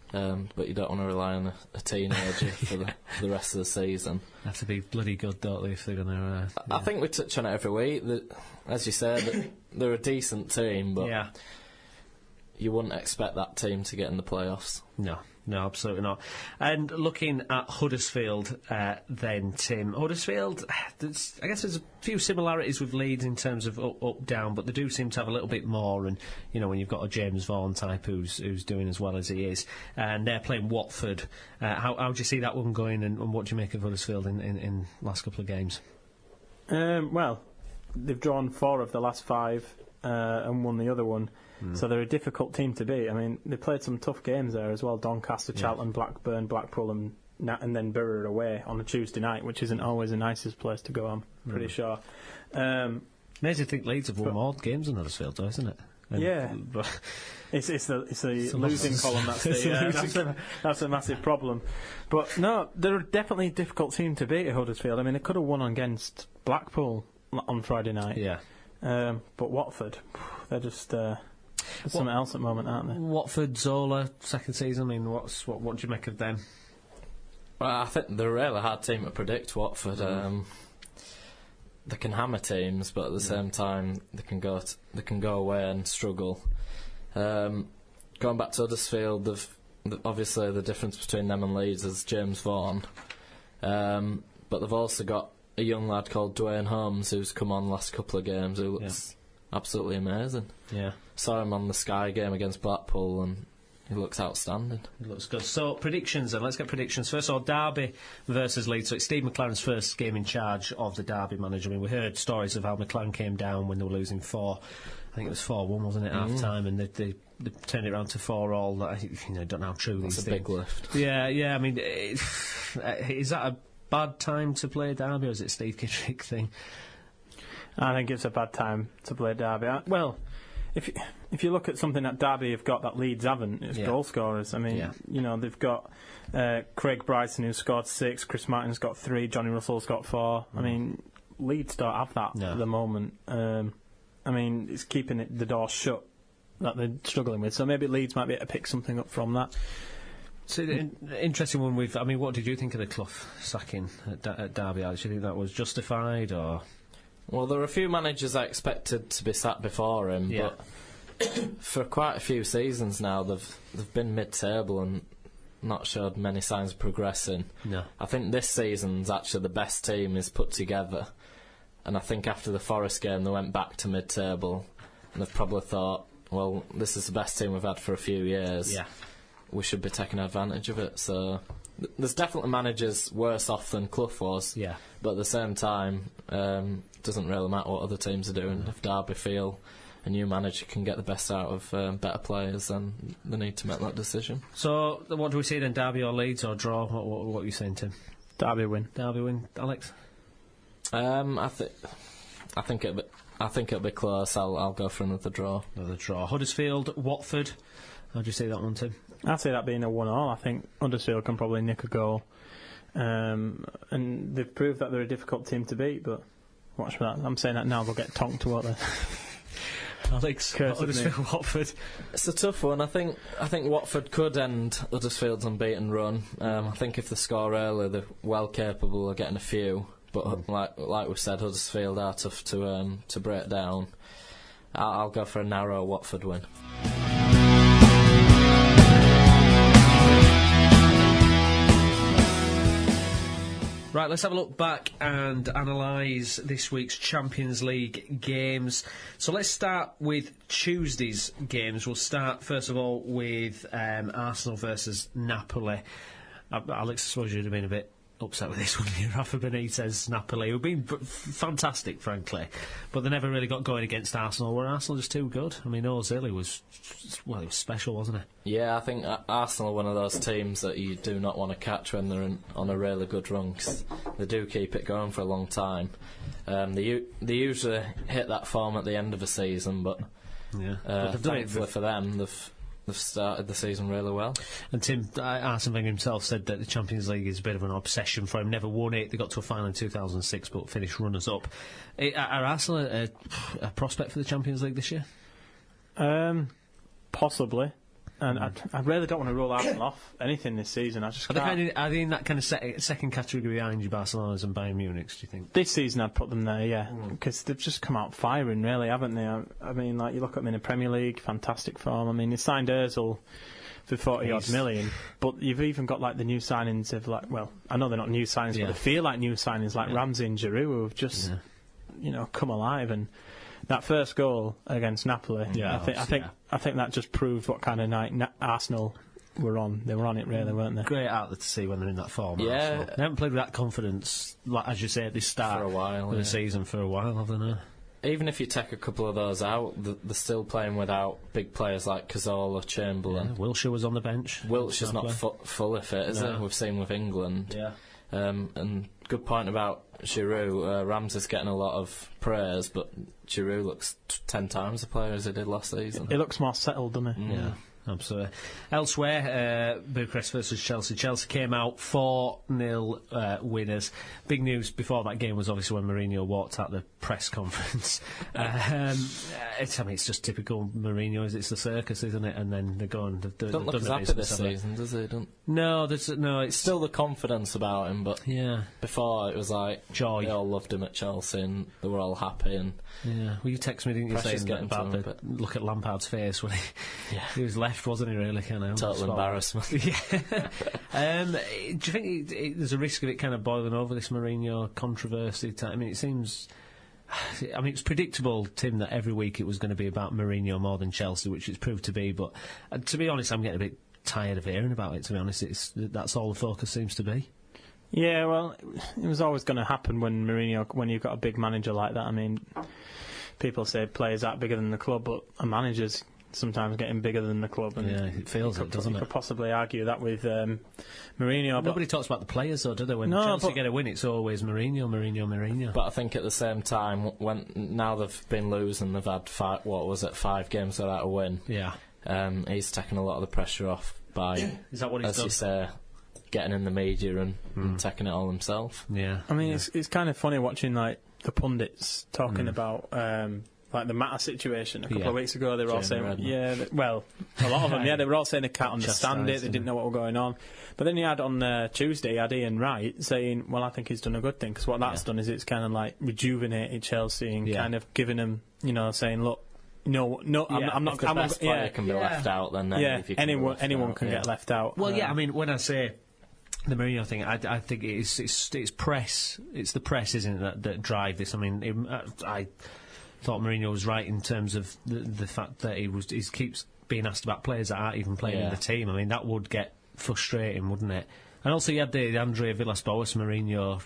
[SPEAKER 5] But you don't want to rely on a teenager for the rest of the season.
[SPEAKER 1] They have to be bloody good, don't they, if they're going to...
[SPEAKER 5] I think we touch on it every week. As you said, they're a decent team, but you wouldn't expect that team to get in the playoffs.
[SPEAKER 1] No, absolutely not. And looking at Huddersfield then, Tim. Huddersfield, I guess there's a few similarities with Leeds in terms of up, down, but they do seem to have a little bit more. And, when you've got a James Vaughan type who's doing as well as he is, and they're playing Watford, how do you see that one going, and what do you make of Huddersfield in last couple of games?
[SPEAKER 4] Well, they've drawn 4 of the last 5 and won the other one. So they're a difficult team to beat. I mean, they played some tough games there as well. Doncaster, Charlton, Blackburn, Blackpool and then Borough away on a Tuesday night, which isn't always the nicest place to go, I'm pretty sure.
[SPEAKER 1] Amazing to think Leeds have won more games than Huddersfield, though, isn't it?
[SPEAKER 4] It's the losing column. That's a massive problem. But no, they're definitely a difficult team to beat at Huddersfield. I mean, they could have won against Blackpool on Friday night.
[SPEAKER 1] Yeah.
[SPEAKER 4] But Watford, they're just... something else at the moment, aren't they?
[SPEAKER 1] Watford, Zola, second season. I mean, what do you make of them?
[SPEAKER 5] Well, I think they're a really hard team to predict. Watford, they can hammer teams, but at the same time, they can go away and struggle. Going back to Huddersfield, obviously the difference between them and Leeds is James Vaughan, but they've also got a young lad called Dwayne Holmes who's come on the last couple of games who looks absolutely amazing.
[SPEAKER 1] Yeah.
[SPEAKER 5] Saw him on the Sky game against Blackpool and he looks outstanding.
[SPEAKER 1] He looks good. So, predictions then. Let's get predictions. First of all, Derby versus Leeds. So, it's Steve McLaren's first game in charge of the Derby manager. I mean, we heard stories of how McLaren came down when they were losing 4. I think it was 4-1, wasn't it, half time? And they turned it around to 4-all. Don't know how true these things.
[SPEAKER 5] That's a big lift.
[SPEAKER 1] Yeah. I mean, is that a bad time to play Derby, or is it a Steve Kittrick thing?
[SPEAKER 4] I think it's a bad time to play Derby. Well, if you look at something that Derby have got that Leeds haven't, it's goal scorers. I mean, they've got Craig Bryson, who's scored 6, Chris Martin's got 3, Johnny Russell's got 4. I mean, Leeds don't have that at the moment. I mean, it's keeping the door shut that they're struggling with. So maybe Leeds might be able to pick something up from that.
[SPEAKER 1] So, interesting one with... I mean, what did you think of the Clough sacking at Derby? Do you think that was justified, or...?
[SPEAKER 5] Well, there are a few managers I expected to be sacked before him, but for quite a few seasons now, they've been mid-table and not showed many signs of progressing.
[SPEAKER 1] No.
[SPEAKER 5] I think this season's actually the best team is put together, and I think after the Forest game, they went back to mid-table, and they've probably thought, well, this is the best team we've had for a few years.
[SPEAKER 1] Yeah.
[SPEAKER 5] We should be taking advantage of it. So there's definitely managers worse off than Clough was.
[SPEAKER 1] Yeah.
[SPEAKER 5] But at the same time, doesn't really matter what other teams are doing. If Derby feel a new manager can get the best out of better players, then they need to make that decision.
[SPEAKER 1] So what do we see then? Derby or Leeds or draw? What are you saying, Tim?
[SPEAKER 4] Derby win.
[SPEAKER 1] Derby win. Alex?
[SPEAKER 5] I think it'll be close. I'll go for another draw.
[SPEAKER 1] Another draw. Huddersfield, Watford. How do you see that one, Tim?
[SPEAKER 4] I'd say that being a 1-1. I think Huddersfield can probably nick a goal. And they've proved that they're a difficult team to beat, but watch for that. I'm saying that now, they'll get tonked, won't they?
[SPEAKER 1] Alex, Huddersfield, Watford.
[SPEAKER 5] It's a tough one. I think Watford could end Huddersfield's unbeaten run. I think if they score early, they're well capable of getting a few. But like we said, Huddersfield are tough to break down. I'll go for a narrow Watford win.
[SPEAKER 1] Right, let's have a look back and analyse this week's Champions League games. So let's start with Tuesday's games. We'll start, first of all, with Arsenal versus Napoli. Alex, I suppose you'd have been a bit upset with this one. Rafa Benitez, Napoli, who've been fantastic, frankly, but they never really got going against Arsenal. Were Arsenal just too good? I mean, Ozil was special, wasn't he?
[SPEAKER 5] Yeah, I think Arsenal are one of those teams that you do not want to catch when they're on a really good run, 'cause they do keep it going for a long time. They usually hit that form at the end of a season, but thankfully for them, they've started the season really well.
[SPEAKER 1] And Tim, Arsene Wenger himself said that the Champions League is a bit of an obsession for him. Never won it. They got to a final in 2006, but finished runners-up. Are Arsenal a prospect for the Champions League this year?
[SPEAKER 4] Possibly. And I really don't want to rule Arsenal off anything this season. I just can't.
[SPEAKER 1] Are they in that kind of second category behind you, Barcelona's and Bayern Munich's, do you think?
[SPEAKER 4] This season I'd put them there, yeah. Because they've just come out firing, really, haven't they? I mean, like, you look at them in the Premier League, fantastic form. I mean, they signed Ozil for 40-odd million, but you've even got, like, the new signings of, like, well, I know they're not new signings, but they feel like new signings, like Ramsey and Giroud, who have just, come alive. And that first goal against Napoli, I think that just proved what kind of night Arsenal were on. They were on it, really, weren't they?
[SPEAKER 1] Great out there to see when they're in that form.
[SPEAKER 5] Yeah,
[SPEAKER 1] Arsenal. They haven't played with that confidence, like, as you say, at the start
[SPEAKER 5] for a while,
[SPEAKER 1] of the season for a while, have they now?
[SPEAKER 5] Even if you take a couple of those out, they're still playing without big players like Cazorla, Chamberlain.
[SPEAKER 1] Yeah, Wilshere was on the bench.
[SPEAKER 5] Wilshere's not fully fit, is it? We've seen with England.
[SPEAKER 1] Yeah.
[SPEAKER 5] And good point about Giroud. Ramsey's getting a lot of praise, but Giroud looks 10 times the player as he did last season.
[SPEAKER 4] He looks more settled, doesn't he?
[SPEAKER 1] Yeah. Absolutely. Elsewhere, Bucharest versus Chelsea. Chelsea came out 4-0 winners. Big news before that game was obviously when Mourinho walked out the press conference. It's just typical Mourinho. It's the circus, isn't it? And then they're going.
[SPEAKER 5] Don't look as happy this season, does he?
[SPEAKER 1] No. It's
[SPEAKER 5] still the confidence about him, but
[SPEAKER 1] yeah.
[SPEAKER 5] Before it was like
[SPEAKER 1] joy.
[SPEAKER 5] They all loved him at Chelsea, and they were all happy. And
[SPEAKER 1] yeah. Well, you text me, didn't you, saying about look at Lampard's face when he was left. Wasn't he really kind of
[SPEAKER 5] total embarrassment?
[SPEAKER 1] Yeah. Do you think there's a risk of it kind of boiling over, this Mourinho controversy? I mean, it seems. I mean, it's predictable, Tim, that every week it was going to be about Mourinho more than Chelsea, which it's proved to be. But to be honest, I'm getting a bit tired of hearing about it. To be honest, that's all the focus seems to be.
[SPEAKER 4] Yeah, well, it was always going to happen when you've got a big manager like that. I mean, people say players act bigger than the club, but a manager's sometimes getting bigger than the club. And
[SPEAKER 1] it feels it, doesn't it?
[SPEAKER 4] You could possibly argue that with Mourinho.
[SPEAKER 1] Nobody talks about the players, though, do they? When Chelsea get a win, it's always Mourinho.
[SPEAKER 5] But I think at the same time, now they've been losing, they've had 5 games without a win.
[SPEAKER 1] Yeah.
[SPEAKER 5] He's taken a lot of the pressure off by,
[SPEAKER 1] is that what he's
[SPEAKER 5] as
[SPEAKER 1] done?
[SPEAKER 5] you say, getting in the media and taking it all himself.
[SPEAKER 1] Yeah.
[SPEAKER 4] I mean, it's kind of funny watching like the pundits talking about like the Mata situation a couple of weeks ago. They were all saying, a lot of them, they were all saying they can't understand it. They didn't know what was going on. But then you had on Tuesday, you had Ian Wright saying, well, I think he's done a good thing, because what that's done is it's kind of like rejuvenated Chelsea and kind of given them, saying, look, no, I'm not.
[SPEAKER 5] If the best player can be left out, then
[SPEAKER 4] anyone can get left out.
[SPEAKER 1] Well, I mean, when I say the Mourinho thing, I think it's press. It's the press, isn't it, that drive this? I mean, I thought Mourinho was right in terms of the fact that he keeps being asked about players that aren't even playing in the team. I mean, that would get frustrating, wouldn't it? And also, you had the Andre Villas-Boas Mourinho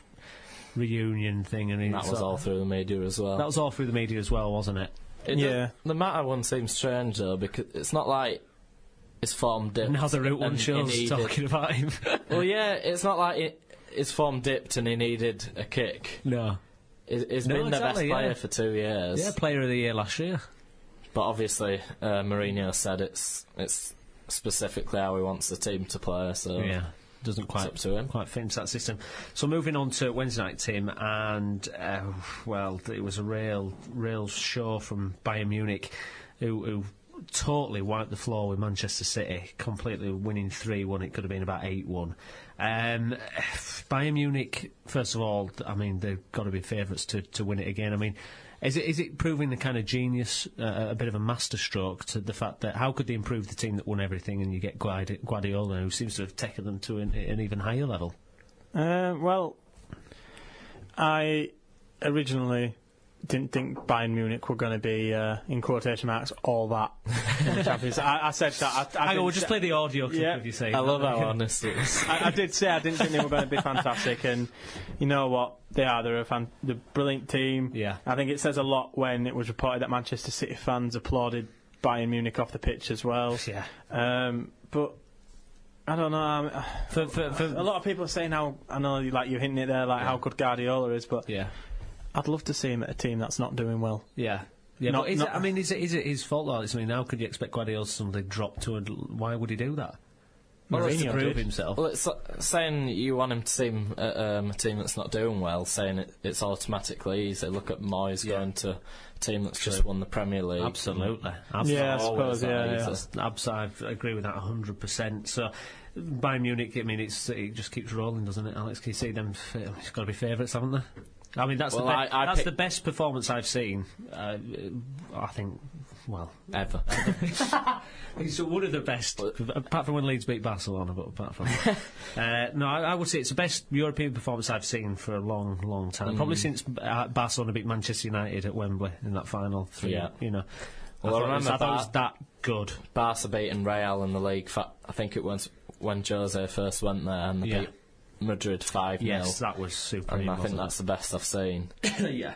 [SPEAKER 1] reunion thing, and
[SPEAKER 5] that was all through the media as well.
[SPEAKER 1] That was all through the media as well, wasn't it?
[SPEAKER 5] The Mata one seems strange though, because it's not like his form dipped.
[SPEAKER 1] Now the Route 1 show's talking about him.
[SPEAKER 5] Well, it's not like his form dipped and he needed a kick.
[SPEAKER 1] No.
[SPEAKER 5] He's been the best player for 2 years.
[SPEAKER 1] Yeah, player of the year last year.
[SPEAKER 5] But obviously, Mourinho said it's specifically how he wants the team to play, so
[SPEAKER 1] doesn't quite fit into that system. So moving on to Wednesday night, Tim, and it was a real show from Bayern Munich, who totally wiped the floor with Manchester City, completely winning 3-1. It could have been about 8-1. Bayern Munich, first of all, I mean, they've got to be favourites to win it again. I mean, is it proving the kind of genius, a bit of a masterstroke to the fact that how could they improve the team that won everything, and you get Guardiola, who seems to have taken them to an even higher level?
[SPEAKER 4] Well, I originally didn't think Bayern Munich were going to be, in quotation marks, all that in the Champions. I said that.
[SPEAKER 1] Hang on, we'll just play the audio clip of you saying.
[SPEAKER 5] I love how honest it is.
[SPEAKER 4] I did say I didn't think they were going to be fantastic, and you know what? They are. They're a brilliant team.
[SPEAKER 1] Yeah.
[SPEAKER 4] I think it says a lot when it was reported that Manchester City fans applauded Bayern Munich off the pitch as well.
[SPEAKER 1] Yeah.
[SPEAKER 4] But I don't know. For a lot of people are saying how, I know, like you're hinting it there, like how good Guardiola is, but I'd love to see him at a team that's not doing well.
[SPEAKER 1] Yeah. Yeah, is it his fault, though? I mean, how could you expect Guardiola to suddenly drop to it? Why would he do that?
[SPEAKER 4] Mourinho
[SPEAKER 1] to prove himself.
[SPEAKER 5] Well, it's saying you want him to seem a team that's not doing well, saying it's automatically easy. Look at Moyes going to a team that's just won the Premier League.
[SPEAKER 1] Absolutely.
[SPEAKER 4] Yeah, I suppose,
[SPEAKER 1] I agree with that 100%. So, Bayern Munich, I mean, it just keeps rolling, doesn't it, Alex? Can you see them? It's got to be favourites, haven't they? I mean, that's the best performance I've seen. I think,
[SPEAKER 5] ever.
[SPEAKER 1] It's one of the best, apart from when Leeds beat Barcelona. But apart from no, I would say it's the best European performance I've seen for a long time. Probably since Barcelona beat Manchester United at Wembley in that final 3.
[SPEAKER 5] Yeah.
[SPEAKER 1] Well, I thought it was that good.
[SPEAKER 5] Barca beating Real in the league. I think it was when Jose first went there and they beat Madrid 5-0.
[SPEAKER 1] Yes, that was supreme.
[SPEAKER 5] And I think that's the best I've seen.
[SPEAKER 1] Yeah,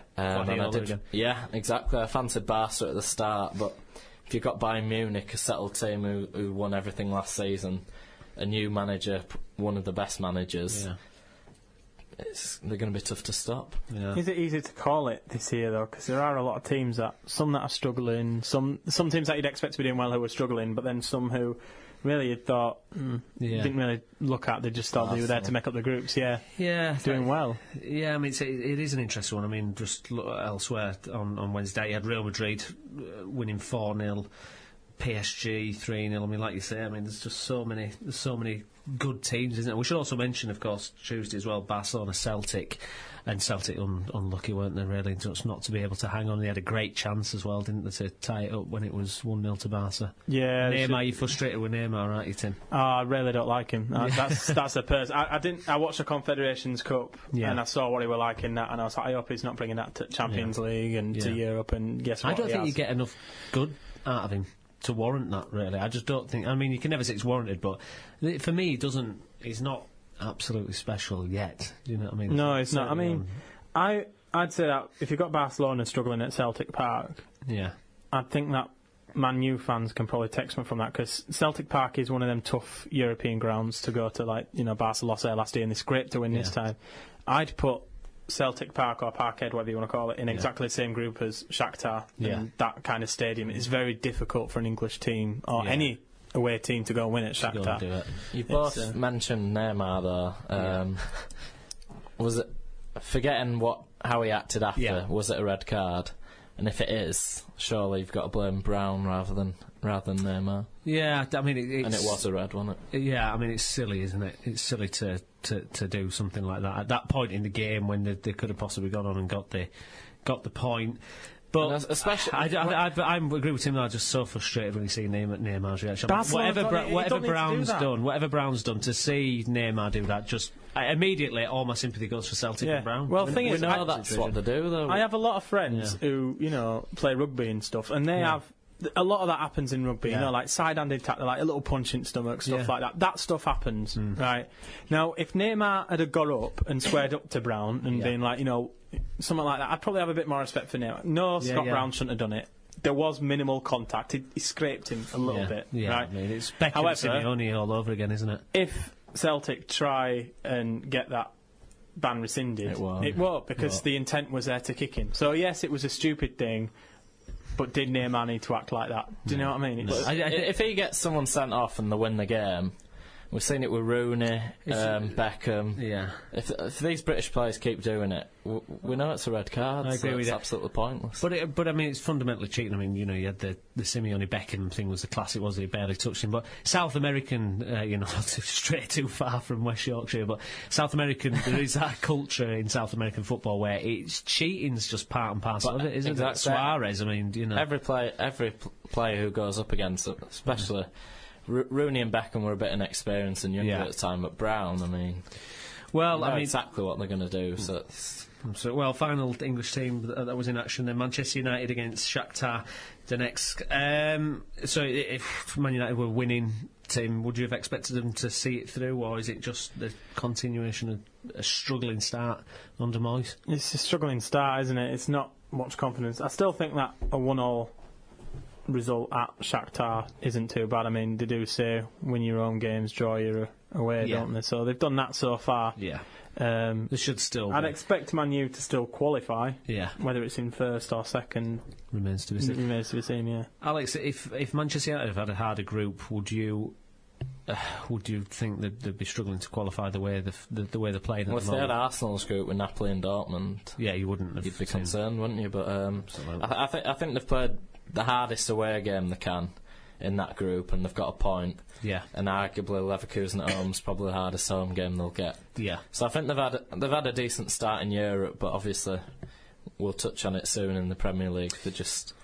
[SPEAKER 5] exactly. I fancied Barca at the start, but if you've got Bayern Munich, a settled team who won everything last season, a new manager, one of the best managers, they're going to be tough to stop.
[SPEAKER 4] Yeah. Is it easy to call it this year, though? Because there are a lot of teams some that are struggling, some teams that you'd expect to be doing well who are struggling, but then some who really you thought didn't really look at. They just thought they were there to make up the groups. Doing well.
[SPEAKER 1] Yeah, I mean it is an interesting one. I mean, just look elsewhere on Wednesday, you had Real Madrid winning 4-0, PSG 3-0. I mean, like you say, I mean there's so many good teams, isn't it? We should also mention, of course, Tuesday as well, Barcelona Celtic. And Celtic unlucky, weren't they, really, just not to be able to hang on. They had a great chance as well, didn't they, to tie it up when it was 1-0 to Barca. Yeah. Neymar, you frustrated with Neymar, aren't you, Tim?
[SPEAKER 4] Oh, I really don't like him. That's a person. I watched the Confederations Cup and I saw what he were like in that, and I was like, I hope he's not bringing that to Champions League and to Europe. And guess what?
[SPEAKER 1] I don't think you get enough good out of him to warrant that, really. I just don't think. I mean, you can never say it's warranted, but for me, he's not absolutely special yet. Do you know what I mean?
[SPEAKER 4] No, it's not. I mean, I'd say that if you've got Barcelona struggling at Celtic Park,
[SPEAKER 1] yeah,
[SPEAKER 4] I think that Man U fans can probably text me from that, because Celtic Park is one of them tough European grounds to go to, like, Barca lost there last year and they scraped to win this time. I'd put Celtic Park or Parkhead, whatever you want to call it, in exactly the same group as Shakhtar. And that kind of stadium. It's very difficult for an English team or any away team to go and win at Shakhtar.
[SPEAKER 5] You both mentioned Neymar though. Was it, forgetting how he acted after, was it a red card? And if it is, surely you've got to blame Brown rather than Neymar.
[SPEAKER 1] Yeah, I mean,
[SPEAKER 5] and it was a red, wasn't it?
[SPEAKER 1] Yeah, I mean, it's silly, isn't it? It's silly to do something like that at that point in the game when they could have possibly gone on and got the point. But
[SPEAKER 5] especially,
[SPEAKER 1] I agree with him. I'm just so frustrated when you see Neymar's reaction. Whatever Brown's done, to see Neymar do that, just immediately all my sympathy goes for Celtic and Brown.
[SPEAKER 4] Well, the thing is,
[SPEAKER 5] that's what they do, though.
[SPEAKER 4] I have a lot of friends who play rugby and stuff, and they have. A lot of that happens in rugby, like side-handed tackle, like a little punch in the stomach, stuff like that. That stuff happens, right? Now, if Neymar had got up and squared up to Brown and been like, something like that, I'd probably have a bit more respect for Neymar. No, Scott Brown shouldn't have done it. There was minimal contact. He scraped him a little bit, right?
[SPEAKER 1] I mean, it's Beckham and Simeone all over again, isn't it?
[SPEAKER 4] If Celtic try and get that ban rescinded, it won't, because the intent was there to kick him. So, yes, it was a stupid thing. But did Neymar need to act like that? Do you know what I mean?
[SPEAKER 5] If he gets someone sent off and they win the game, we've seen it with Rooney, Beckham. Yeah. If these British players keep doing it, we know it's a red card. I agree with it's absolutely pointless.
[SPEAKER 1] But I mean, it's fundamentally cheating. I mean, you had the Simeone Beckham thing was the classic, wasn't it? He barely touched him. But South American, straight too far from West Yorkshire, but South American, there is that culture in South American football where cheating's just part and parcel of it, isn't it? Suarez, I mean,
[SPEAKER 5] every player who goes up against it, especially. Rooney and Beckham were a bit inexperienced and younger at the time, but Brown, I mean, exactly what they're going to do. So,
[SPEAKER 1] final English team that was in action then, Manchester United against Shakhtar Donetsk. So, if Man United were winning, Tim, would you have expected them to see it through, or is it just the continuation of a struggling start under Moyes?
[SPEAKER 4] It's a struggling start, isn't it? It's not much confidence. I still think that a 1-1 result at Shakhtar isn't too bad. I mean, they do say win your own games, draw your away, don't they? So they've done that so far.
[SPEAKER 1] Yeah. They should still.
[SPEAKER 4] I'd expect Man U to still qualify. Yeah. Whether it's in first or second
[SPEAKER 1] remains to be seen.
[SPEAKER 4] Yeah.
[SPEAKER 1] Alex, if Manchester United have had a harder group, would you think that they'd be struggling to qualify the way they're playing?
[SPEAKER 5] Well, if they had Arsenal's group with Napoli and Dortmund,
[SPEAKER 1] you wouldn't.
[SPEAKER 5] You'd be concerned, wouldn't you? But I think they've played the hardest away game they can in that group, and they've got a point. Yeah. And arguably Leverkusen at home's probably the hardest home game they'll get. Yeah. So I think they've had a decent start in Europe, but obviously we'll touch on it soon in the Premier League. They just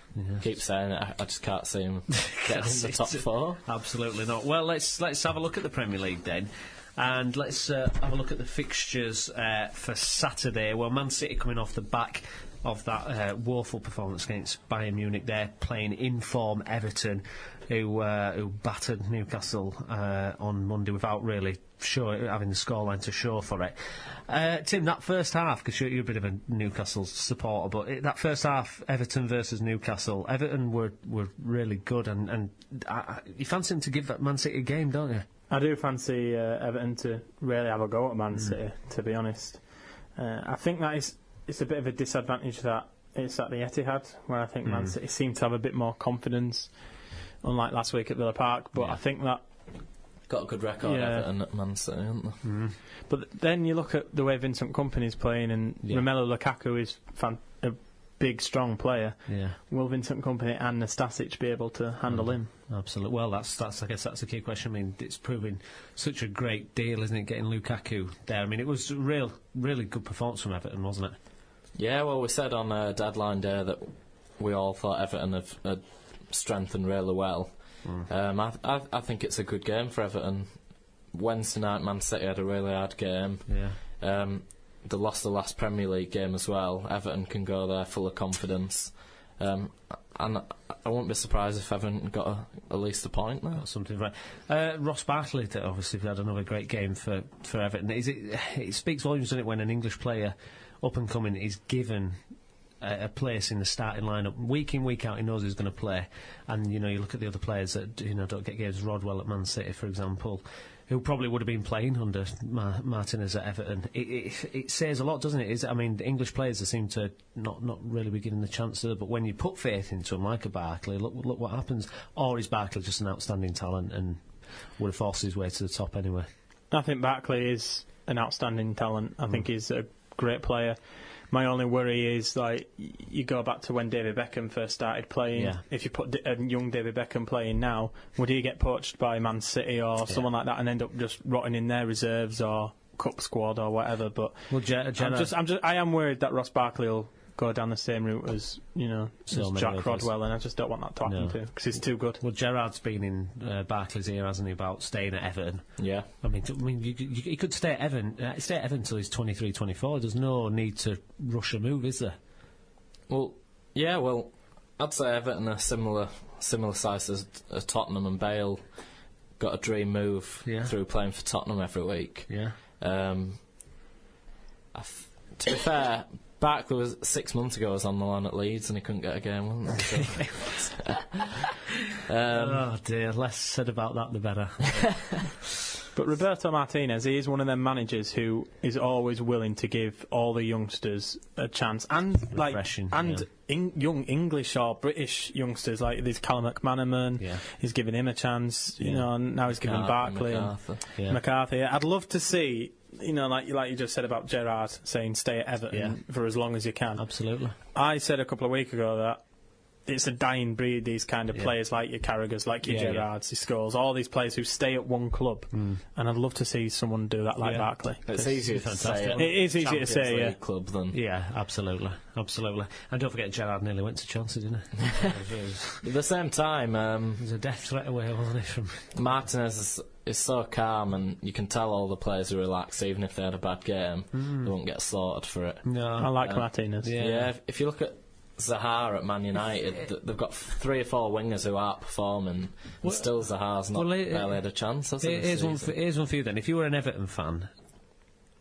[SPEAKER 5] keep saying it. I just can't see them getting in the top four.
[SPEAKER 1] Absolutely not. Well, let's have a look at the Premier League then. And let's have a look at the fixtures for Saturday. Well, Man City coming off the back of that woeful performance against Bayern Munich. They're playing in-form Everton, who battered Newcastle on Monday without really having the scoreline to show for it. Tim, that first half, because you're a bit of a Newcastle supporter, but that first half, Everton versus Newcastle, Everton were really good, and you fancy them to give that Man City a game, don't you?
[SPEAKER 4] I do fancy Everton to really have a go at Man City, to be honest. I think that it's a bit of a disadvantage that it's at the Etihad, where I think Man City seem to have a bit more confidence, unlike last week at Villa Park. But I think that
[SPEAKER 5] got a good record Everton at Man City, haven't they?
[SPEAKER 4] But then you look at the way Vincent Kompany's playing, and Romelu Lukaku is a big, strong player. Yeah. Will Vincent Kompany and Nastasic be able to handle him?
[SPEAKER 1] Absolutely. Well, I guess that's the key question. I mean, it's proving such a great deal, isn't it, getting Lukaku there? I mean, it was a really good performance from Everton, wasn't it?
[SPEAKER 5] Yeah, well, we said on deadline day that we all thought Everton had strengthened really well. I think it's a good game for Everton. Wednesday night, Man City had a really hard game. Yeah. They lost the last Premier League game as well. Everton can go there full of confidence. And I wouldn't be surprised if Everton got at least a point there.
[SPEAKER 1] Got something right. Ross Barkley, obviously, had another great game for Everton. It speaks volumes, doesn't it, when an English player, up and coming, is given a place in the starting lineup week in, week out. He knows he's going to play, and you look at the other players that don't get games. Rodwell at Man City, for example, who probably would have been playing under Martinez at Everton. It says a lot, doesn't it? The English players seem to not really be given the chance to, but when you put faith into them, like a Barkley, look what happens. Or is Barkley just an outstanding talent and would have forced his way to the top anyway?
[SPEAKER 4] I think Barkley is an outstanding talent. I think he's a great player. My only worry is, you go back to when David Beckham first started playing. Yeah. If you put a young David Beckham playing now, would he get poached by Man City or someone like that and end up just rotting in their reserves or cup squad or whatever? But I am worried that Ross Barkley will go down the same route as Jack Rodwell, and I just don't want that to happen to him because he's too good.
[SPEAKER 1] Well, Gerrard's been in Barkley's ear, hasn't he, about staying at Everton?
[SPEAKER 5] Yeah.
[SPEAKER 1] He could stay at Everton until he's 23, 24. There's no need to rush a move, is there?
[SPEAKER 5] Well, yeah. Well, I'd say Everton are similar size as Tottenham, and Bale got a dream move through playing for Tottenham every week.
[SPEAKER 1] Yeah.
[SPEAKER 5] To be fair, Barkley was 6 months ago. Was on the line at Leeds and he couldn't get a game, wasn't he?
[SPEAKER 1] Oh dear, less said about that the better.
[SPEAKER 4] But Roberto Martinez, he is one of them managers who is always willing to give all the youngsters a chance, and young English or British youngsters, like there's Callum McManaman. He's giving him a chance, and now he's giving Barkley and McCarthy. I'd love to see. Like you just said about Gerrard saying stay at Everton for as long as you can.
[SPEAKER 1] Absolutely.
[SPEAKER 4] I said a couple of weeks ago that it's a dying breed, these kind of players like your Carragher's, like your Gerrards, your Scholes, all these players who stay at one club. And I'd love to see someone do that like Barkley.
[SPEAKER 5] It's easier to say.
[SPEAKER 4] It is easier to say,
[SPEAKER 5] club than...
[SPEAKER 1] Yeah, absolutely. And don't forget, Gerrard nearly went to Chelsea, didn't he?
[SPEAKER 5] At the same time...
[SPEAKER 1] There was a death threat away, wasn't it, from...
[SPEAKER 5] Martinez is so calm, and you can tell all the players are relaxed, even if they had a bad game. They won't get slaughtered for it.
[SPEAKER 4] No, I like Martinez.
[SPEAKER 5] Yeah, if you look at Zaha at Man United, they've got 3 or 4 wingers who aren't performing, and still Zaha's not barely had a chance, has he?
[SPEAKER 1] Here's one for you then. If you were an Everton fan,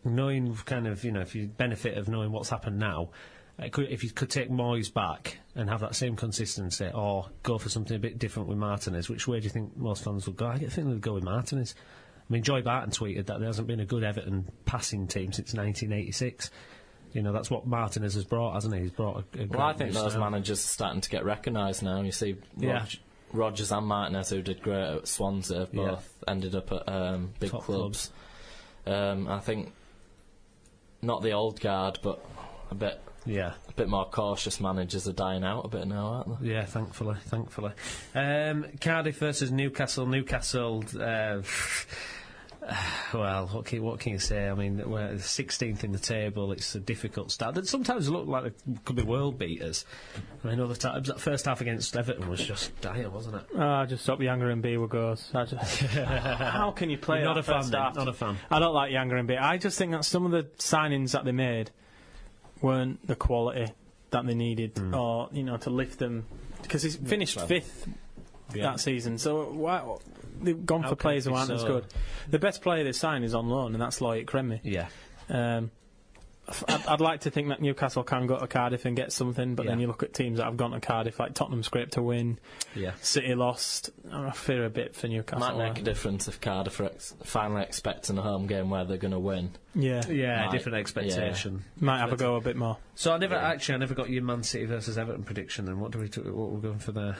[SPEAKER 1] knowing kind of, if you benefit of knowing what's happened now, if you could take Moyes back and have that same consistency, or go for something a bit different with Martinez, which way do you think most fans would go? I think they'd go with Martinez. I mean, Joy Barton tweeted that there hasn't been a good Everton passing team since 1986. That's what Martinez has brought, hasn't he? He's brought a
[SPEAKER 5] well, I think those managers are starting to get recognised now. You see Rodgers and Martinez, who did great at Swansea, both ended up at big
[SPEAKER 1] top
[SPEAKER 5] clubs. I think not the old guard, but a bit more cautious managers are dying out a bit now, aren't they?
[SPEAKER 1] Yeah, thankfully. Cardiff versus Newcastle. Newcastle... well, what can you say? I mean, we're 16th in the table. It's a difficult start. That sometimes look like they could be world beaters. I mean, other times that first half against Everton was just dire, wasn't it?
[SPEAKER 4] I just hope Younger and B will go. How can you play
[SPEAKER 1] You're
[SPEAKER 4] that first half?
[SPEAKER 1] Not a fan.
[SPEAKER 4] I don't like Younger and B. I just think that some of the signings that they made weren't the quality that they needed, or to lift them, because he's finished 5th that season. So they've gone for players who aren't as good. The best player they signed is on loan, and that's Loic Remy.
[SPEAKER 1] Yeah.
[SPEAKER 4] I'd like to think that Newcastle can go to Cardiff and get something, but then you look at teams that have gone to Cardiff, like Tottenham scraped to win, City lost. I fear a bit for Newcastle.
[SPEAKER 5] Might make a difference if Cardiff are finally expecting a home game where they're going to win.
[SPEAKER 1] Different expectation.
[SPEAKER 4] Might have a go a bit more.
[SPEAKER 1] So I never got your Man City versus Everton prediction. Then what we're going for there?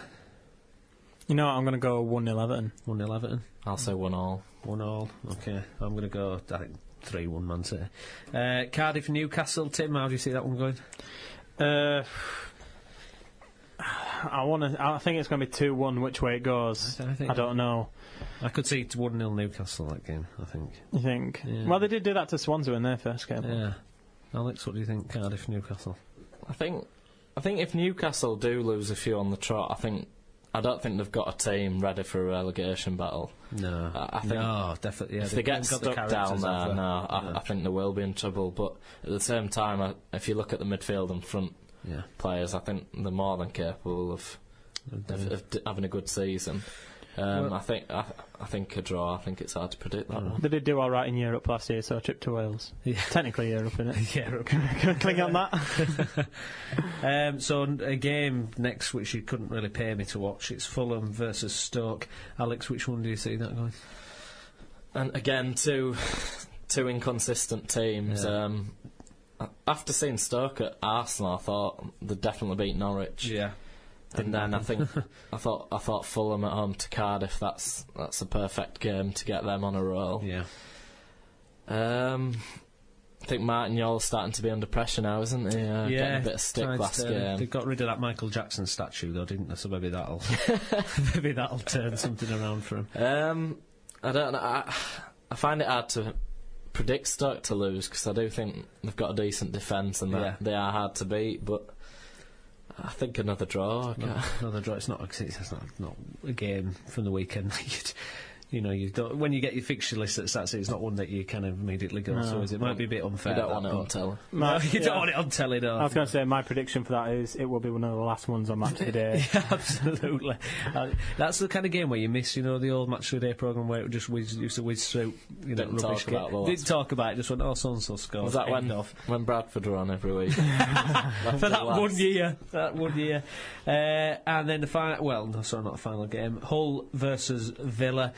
[SPEAKER 4] I'm going to go 1-0 Everton.
[SPEAKER 1] 1-0 Everton.
[SPEAKER 5] I'll say 1-1.
[SPEAKER 1] 1-1. Okay, I'm going to go, I think, 3-1 Man City. Cardiff Newcastle. Tim, how do you see that one going?
[SPEAKER 4] I think it's going to be 2-1. Which way it goes, I don't know.
[SPEAKER 1] I could see 1-0 Newcastle that game. I think.
[SPEAKER 4] You think?
[SPEAKER 1] Yeah.
[SPEAKER 4] Well, they did do that to Swansea in their first game.
[SPEAKER 1] Yeah. Alex, what do you think? Cardiff Newcastle.
[SPEAKER 5] I think if Newcastle do lose a few on the trot, I don't think they've got a team ready for a relegation battle.
[SPEAKER 1] No.
[SPEAKER 5] I think
[SPEAKER 1] definitely. Yeah,
[SPEAKER 5] if they get stuck down there, I think they will be in trouble. But at the same time, if you look at the midfield and front players, I think they're more than capable of having a good season. I think a draw. I think it's hard to predict that one.
[SPEAKER 4] They did do all right in Europe last year, so a trip to Wales. Yeah. Technically Europe, isn't it?
[SPEAKER 1] Europe.
[SPEAKER 4] Can we cling on that?
[SPEAKER 1] So a game next which you couldn't really pay me to watch. It's Fulham versus Stoke. Alex, which one do you see that going?
[SPEAKER 5] And again, two inconsistent teams.
[SPEAKER 1] Yeah.
[SPEAKER 5] After seeing Stoke at Arsenal, I thought they'd definitely beat Norwich.
[SPEAKER 1] Yeah.
[SPEAKER 5] And then I thought Fulham at home to Cardiff. That's a perfect game to get them on a roll.
[SPEAKER 1] Yeah.
[SPEAKER 5] I think Martin Yall's starting to be under pressure now, isn't he? Getting a bit of stick last game.
[SPEAKER 1] They got rid of that Michael Jackson statue, though, didn't they? So maybe that'll turn something around for him.
[SPEAKER 5] I don't know. I find it hard to predict Stoke to lose because I do think they've got a decent defence and that they are hard to beat, but I think another draw.
[SPEAKER 1] Another draw. It's not a game from the weekend. You don't, when you get your fixture list at Saturday, it's not one that you kind of immediately go. So it might be a bit unfair.
[SPEAKER 5] You don't want it on telly.
[SPEAKER 1] No, you don't want it on telly. No.
[SPEAKER 4] I was going to say my prediction for that is it will be one of the last ones on Match of the Day.
[SPEAKER 1] Yeah, absolutely. That's the kind of game where you miss, the old Match of the Day programme where it just used to whiz through,
[SPEAKER 5] Didn't
[SPEAKER 1] rubbish. Didn't talk about it. Just went, so and so scored.
[SPEAKER 5] Was that when Bradford were on every week?
[SPEAKER 1] For that 1 year. And then the final. Well, no, sorry, not the final game. Hull versus Villa.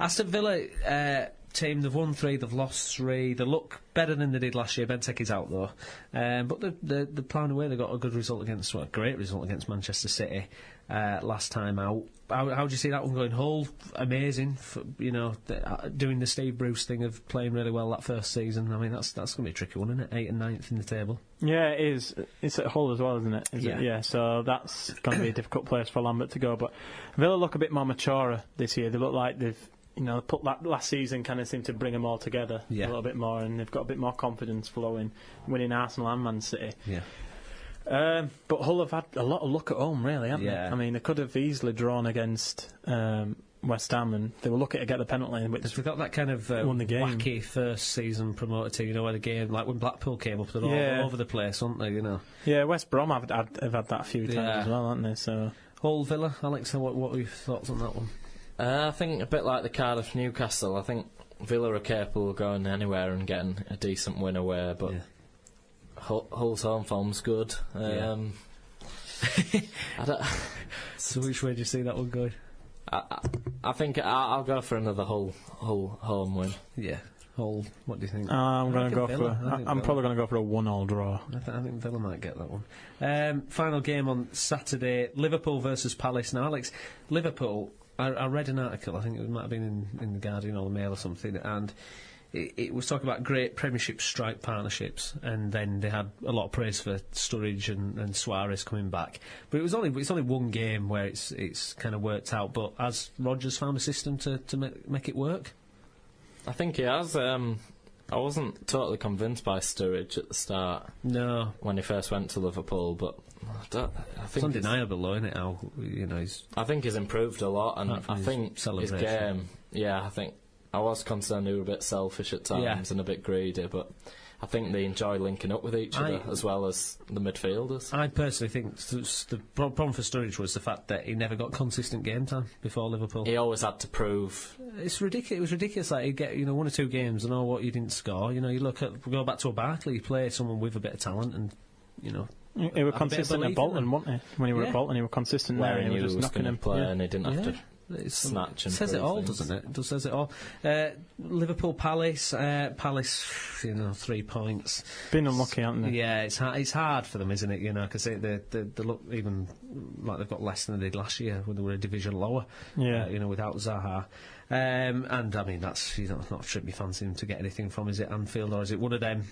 [SPEAKER 1] Aston Villa team, they've won 3, they've lost 3. They look better than they did last year. Benteke's out though, but they're ploughing away. They got a good result a great result against Manchester City last time out. How do you see that one going? Hull, amazing, doing the Steve Bruce thing of playing really well that first season. I mean, that's going to be a tricky one, isn't it? 8th and 9th in the table.
[SPEAKER 4] Yeah, it is. It's at Hull as well, isn't it?
[SPEAKER 1] Yeah.
[SPEAKER 4] So that's going to be a difficult place for Lambert to go. But Villa look a bit more mature this year. They look like they've put that last season kind of seemed to bring them all together a little bit more, and they've got a bit more confidence flowing, winning Arsenal and Man City. Yeah. But Hull have had a lot of luck at home, really, haven't they? I mean, they could have easily drawn against West Ham, and they were lucky to get the penalty. Which
[SPEAKER 1] they've got that kind of
[SPEAKER 4] won the game.
[SPEAKER 1] Wacky first season promoted team, where the game, like when Blackpool came up, they're all over the place, aren't they?
[SPEAKER 4] Yeah, West Brom have had that a few times as well, haven't they? So
[SPEAKER 1] Hull, Villa, Alex, what are your thoughts on that one?
[SPEAKER 5] I think a bit like the Cardiff Newcastle. I think Villa are capable of going anywhere and getting a decent win away, but Hull's home form's good. I don't.
[SPEAKER 1] So which way do you see that one going?
[SPEAKER 5] I think I'll go for another Hull home win.
[SPEAKER 1] Yeah. Hull, what do you think?
[SPEAKER 4] I'm going to go I'm probably going to go for a 1-1 draw.
[SPEAKER 1] I think Villa might get that one. Final game on Saturday, Liverpool versus Palace. Now, Alex, Liverpool, I read an article, I think it might have been in the Guardian or the Mail or something, and it was talking about great Premiership strike partnerships, and then they had a lot of praise for Sturridge and Suarez coming back. But it's only one game where it's kind of worked out. But has Rodgers found a system to make it work?
[SPEAKER 5] I think he has. I wasn't totally convinced by Sturridge at the start.
[SPEAKER 1] No,
[SPEAKER 5] when he first went to Liverpool, but I think
[SPEAKER 1] it's undeniable, though, isn't it? How
[SPEAKER 5] I think he's improved a lot, and I think his game. Yeah, I think I was concerned he was a bit selfish at times and a bit greedy, but I think they enjoy linking up with each other as well as the midfielders. I personally think the problem for Sturridge was the fact that he never got consistent game time before Liverpool. He always had to prove. It's ridiculous. It was ridiculous. Like he'd get 1 or 2 games and what you didn't score. You go back to a Barkley, you play someone with a bit of talent, and he was consistent at Bolton, wasn't he? When he were at Bolton, he was consistent there, and he was just knocking him play, and he didn't have to. Snatch and says it all, doesn't it? It does says it all. Liverpool Palace, 3 points. Been unlucky, haven't they? Yeah, it's hard for them, isn't it? Because they look even like they've got less than they did last year when they were a division lower. Yeah, without Zaha. And I mean that's not a trip you fancy him to get anything from. Is it Anfield or is it one of them?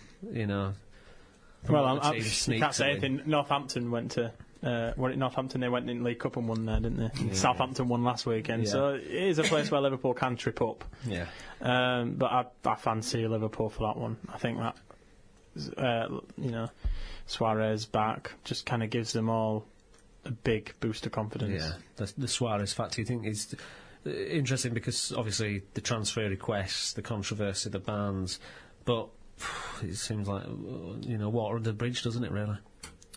[SPEAKER 5] Well, I can't say anything. Northampton went to. Northampton, they went in League Cup and won there, didn't they? Yeah. Southampton won last weekend, so it is a place where Liverpool can trip up. Yeah. But I fancy Liverpool for that one. I think that, Suarez back just kind of gives them all a big boost of confidence. Yeah. The Suarez factor, you think, is interesting because obviously the transfer requests, the controversy, the bans, but it seems like, water under the bridge, doesn't it, really?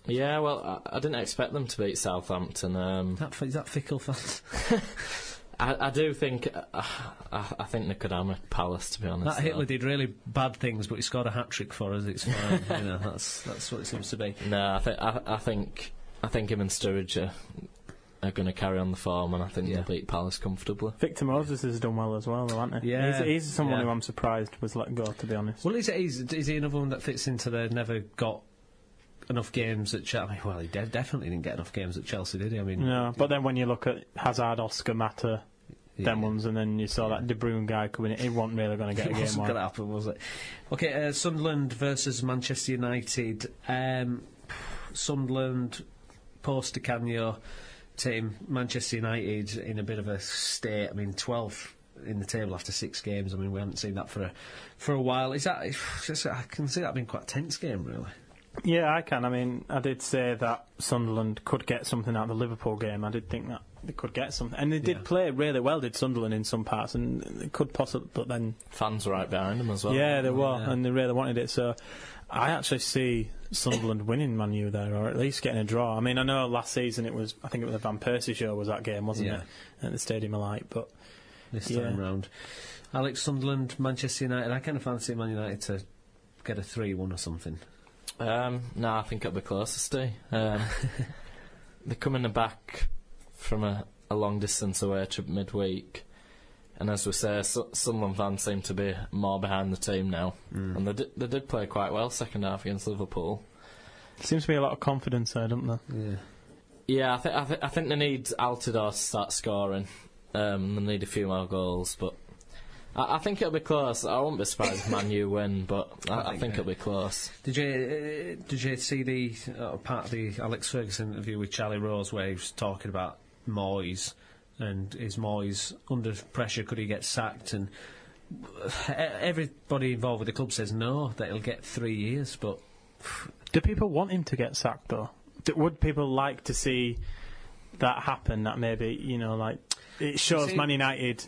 [SPEAKER 5] Yeah, well, I didn't expect them to beat Southampton. Is that fickle fans? I do think I think they could hammer Palace, to be honest.
[SPEAKER 1] That Hitler did really bad things, but he scored a hat-trick for us. It's fine. That's what it seems to be.
[SPEAKER 5] No, I think him and Sturridge are going to carry on the form, and I think they'll beat Palace comfortably.
[SPEAKER 4] Victor Moses has done well as well, though, hasn't he?
[SPEAKER 1] Yeah,
[SPEAKER 4] he's someone who I'm surprised was let go, to be honest.
[SPEAKER 1] Well, is he another one that fits into the never got enough games at Chelsea? Well, he definitely didn't get enough games at Chelsea, did he? I mean,
[SPEAKER 4] no. But then when you look at Hazard, Oscar, Mata, them ones, and then you saw that De Bruyne guy coming in, he wasn't really going to get a game.
[SPEAKER 1] It wasn't going to happen, was it? Okay, Sunderland versus Manchester United. Sunderland post Di Canio team. Manchester United in a bit of a state. I mean, 12th in the table after 6 games. I mean, we haven't seen that for a while. Is that? I can see that being quite a tense game, really.
[SPEAKER 4] Yeah, I can. I mean, I did say that Sunderland could get something out of the Liverpool game. I did think that they could get something. And they did play really well, did Sunderland, in some parts, and they could possibly, but then...
[SPEAKER 5] Fans were right behind them as well.
[SPEAKER 4] Yeah, they were, and they really wanted it. So I actually see Sunderland winning Man U there, or at least getting a draw. I mean, I know last season I think it was the Van Persie show was that game, wasn't it? At the Stadium of Light, but...
[SPEAKER 1] This time round. Alex, Sunderland, Manchester United, I kind of fancy Man United to get a 3-1 or something.
[SPEAKER 5] No, I think it'll be closer, Steve. They're coming back from a long distance away trip midweek, and as we say, Sunderland fans seem to be more behind the team now, and they did play quite well second half against Liverpool.
[SPEAKER 4] Seems to be a lot of confidence there, don't there?
[SPEAKER 5] Yeah, I think they need Altidore to start scoring. They need a few more goals, but I think it'll be close. I won't be surprised if Man U win, but I think it'll be close.
[SPEAKER 1] Did you see the part of the Alex Ferguson interview with Charlie Rose where he was talking about Moyes, and is Moyes under pressure? Could he get sacked? And everybody involved with the club says no, that he'll get 3 years. But
[SPEAKER 4] do people want him to get sacked, though? Would people like to see that happen? That maybe, like it shows Man United,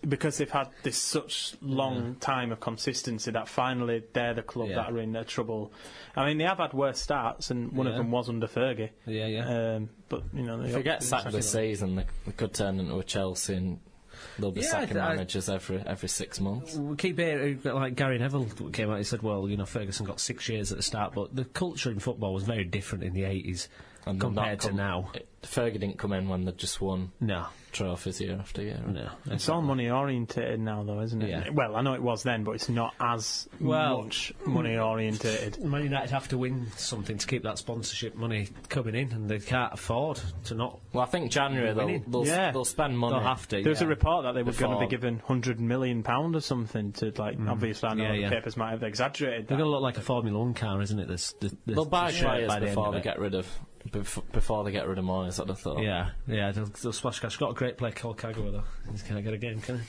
[SPEAKER 4] because they've had this such long time of consistency, that finally they're the club that are in their trouble. I mean, they have had worse starts, and one of them was under Fergie. But
[SPEAKER 5] if they get sacked this season, they could turn into a Chelsea, and they'll be sacking managers every 6 months.
[SPEAKER 1] We keep hearing, like Gary Neville came out. He said, "Well, Ferguson got 6 years at the start, but the culture in football was very different in the 80s compared to now."
[SPEAKER 5] Fergie didn't come in when they'd just won trophies year after year.
[SPEAKER 1] No,
[SPEAKER 4] it's all money orientated now, though, isn't it?
[SPEAKER 1] Yeah.
[SPEAKER 4] Well, I know it was then, but it's not as much money orientated.
[SPEAKER 1] Man United have to win something to keep that sponsorship money coming in, and they can't afford to not.
[SPEAKER 5] Well, I think January they'll spend money.
[SPEAKER 1] They'll have to.
[SPEAKER 4] There's a report that they were going to be given £100 million or something to, like, obviously I know the papers might have exaggerated.
[SPEAKER 1] They're going to look like a Formula 1 car, isn't it?
[SPEAKER 5] They'll buy players before they get rid of Moyes, I'd have thought.
[SPEAKER 1] Yeah, they'll splash cash. Got a great player called Kagawa, though. He's going to get a game, can he?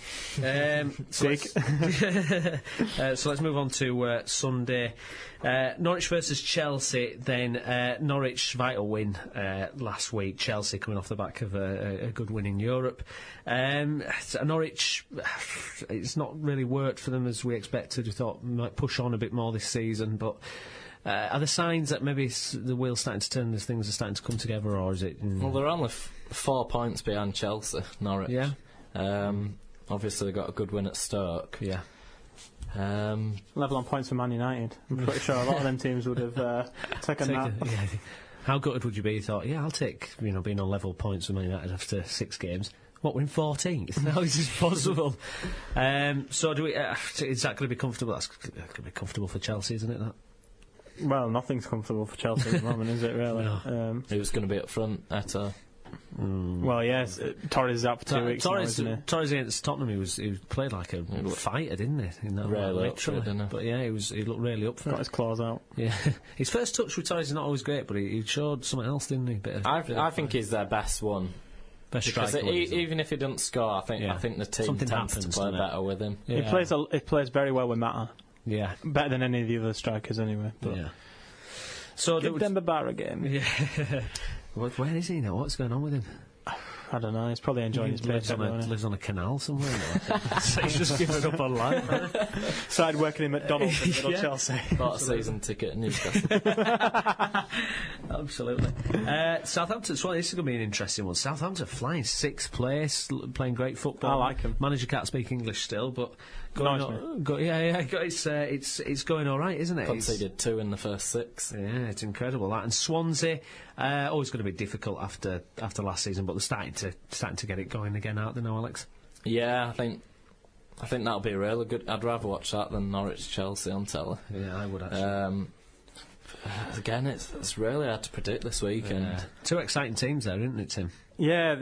[SPEAKER 1] So let's move on to Sunday. Norwich versus Chelsea, then. Norwich, vital win last week. Chelsea coming off the back of a good win in Europe. Norwich, it's not really worked for them as we expected. We thought we might push on a bit more this season, but... are there signs that maybe the wheel's starting to turn, as things are starting to come together, or is it...
[SPEAKER 5] Well, they're only 4 points behind Chelsea, Norwich.
[SPEAKER 1] Yeah.
[SPEAKER 5] Obviously, they got a good win at Stoke.
[SPEAKER 1] Yeah.
[SPEAKER 4] Level on points for Man United. I'm pretty sure a lot of them teams would have taken that.
[SPEAKER 1] Yeah. How good would you be? You thought, I'll take being on level points with Man United after 6 games. What, we're in 14th? How is this possible? So do we... is that going to be comfortable? That's going to be comfortable for Chelsea, isn't it, that?
[SPEAKER 4] Well, nothing's comfortable for Chelsea at the moment, is it, really?
[SPEAKER 1] No.
[SPEAKER 5] Who's going to be up front at
[SPEAKER 4] Well, yes, Torres is out for 2 weeks now, isn't he?
[SPEAKER 1] Torres against Tottenham, he played like a fighter, didn't he? In that
[SPEAKER 5] really
[SPEAKER 1] literally.
[SPEAKER 5] Up for it, didn't he?
[SPEAKER 1] But yeah, he looked really up for it.
[SPEAKER 4] Got his claws out.
[SPEAKER 1] Yeah. His first touch with Torres is not always great, but he showed something else, didn't he?
[SPEAKER 5] I think he's their best one.
[SPEAKER 1] Best striker.
[SPEAKER 5] Even if he doesn't score, I think the team tends to play better with him.
[SPEAKER 1] Yeah.
[SPEAKER 4] He plays very well with Mata.
[SPEAKER 1] Yeah.
[SPEAKER 4] Better than any of the other strikers, anyway. But
[SPEAKER 1] yeah. So
[SPEAKER 4] give Demba Ba a game.
[SPEAKER 1] Yeah. Where is he now? What's going on with him?
[SPEAKER 4] I don't know. He's probably enjoying his paycheck.
[SPEAKER 1] Lives on a canal somewhere. So he's just given up on life.
[SPEAKER 4] Started working in McDonald's in Little Chelsea.
[SPEAKER 5] Bought a season ticket in Newcastle.
[SPEAKER 1] Absolutely. Southampton. Well, this is going to be an interesting one. Southampton flying 6th place, playing great football.
[SPEAKER 4] I like him.
[SPEAKER 1] Manager can't speak English still, but it's going all right, isn't it?
[SPEAKER 5] Conceded 2 in the first 6.
[SPEAKER 1] Yeah, it's incredible that. And Swansea, always going to be difficult after last season, but they're starting to get it going again, aren't they now, Alex?
[SPEAKER 5] Yeah, I think that'll be really good. I'd rather watch that than Norwich Chelsea on telly.
[SPEAKER 1] Yeah, I would actually.
[SPEAKER 5] Again, it's really hard to predict this weekend.
[SPEAKER 1] Two exciting teams there, isn't it, Tim?
[SPEAKER 4] Yeah,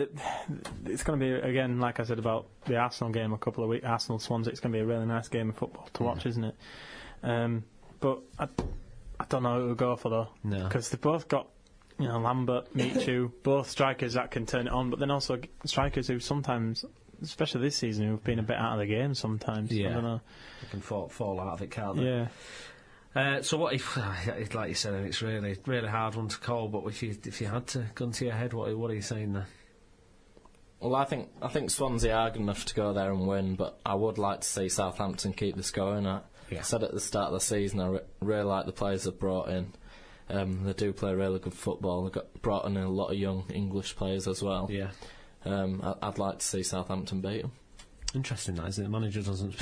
[SPEAKER 4] it's going to be, again, like I said about the Arsenal game a couple of weeks, Arsenal-Swansea, it's going to be a really nice game of football to watch, isn't it? But I don't know who we'll go for, though. No. Because they've both got, Lambert, Michu, both strikers that can turn it on, but then also strikers who sometimes, especially this season, who've been a bit out of the game sometimes.
[SPEAKER 1] Yeah.
[SPEAKER 4] I don't know.
[SPEAKER 1] They can fall out of it, can't they?
[SPEAKER 4] Yeah.
[SPEAKER 1] So what if, like you said, it's really hard one to call. But if you had to gun to your head, what are you saying there?
[SPEAKER 5] Well, I think Swansea are good enough to go there and win, but I would like to see Southampton keep this going. I said at the start of the season, I really like the players they've brought in. They do play really good football. They've brought in a lot of young English players as well. Yeah. I'd like to see Southampton beat them. Interesting, that, isn't it? The manager doesn't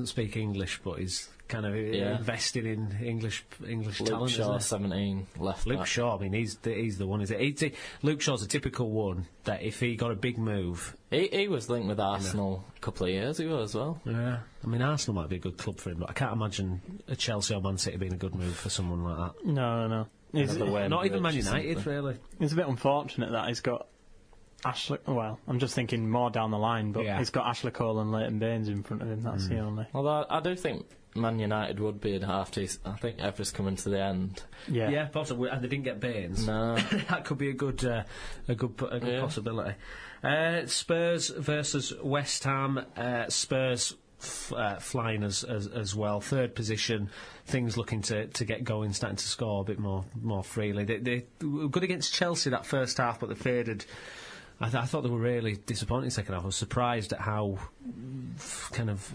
[SPEAKER 5] speak English, but he's kind of invested in English
[SPEAKER 1] Luke
[SPEAKER 5] talent.
[SPEAKER 1] Shaw,
[SPEAKER 5] 17 left.
[SPEAKER 1] Luke Shaw, I mean, he's the one. Is it? Luke Shaw's a typical one that if he got a big move,
[SPEAKER 5] he was linked with Arsenal a couple of years ago as well.
[SPEAKER 1] Yeah, I mean, Arsenal might be a good club for him, but I can't imagine a Chelsea or Man City being a good move for someone like that.
[SPEAKER 4] No.
[SPEAKER 1] Not even Man United, really.
[SPEAKER 4] It's a bit unfortunate that he's got Ashley. Well, I'm just thinking more down the line, but he's got Ashley Cole and Leighton Baines in front of him. That's the only.
[SPEAKER 5] Although I do think Man United would be a half decent. I think Everett's coming to the end.
[SPEAKER 1] Yeah, possibly. And they didn't get Baines.
[SPEAKER 5] No,
[SPEAKER 1] that could be a good possibility. Spurs versus West Ham. Spurs flying as well. 3rd position. Things looking to get going, starting to score a bit more freely. They were good against Chelsea that first half, but they faded. I thought they were really disappointing second half. I was surprised at how kind of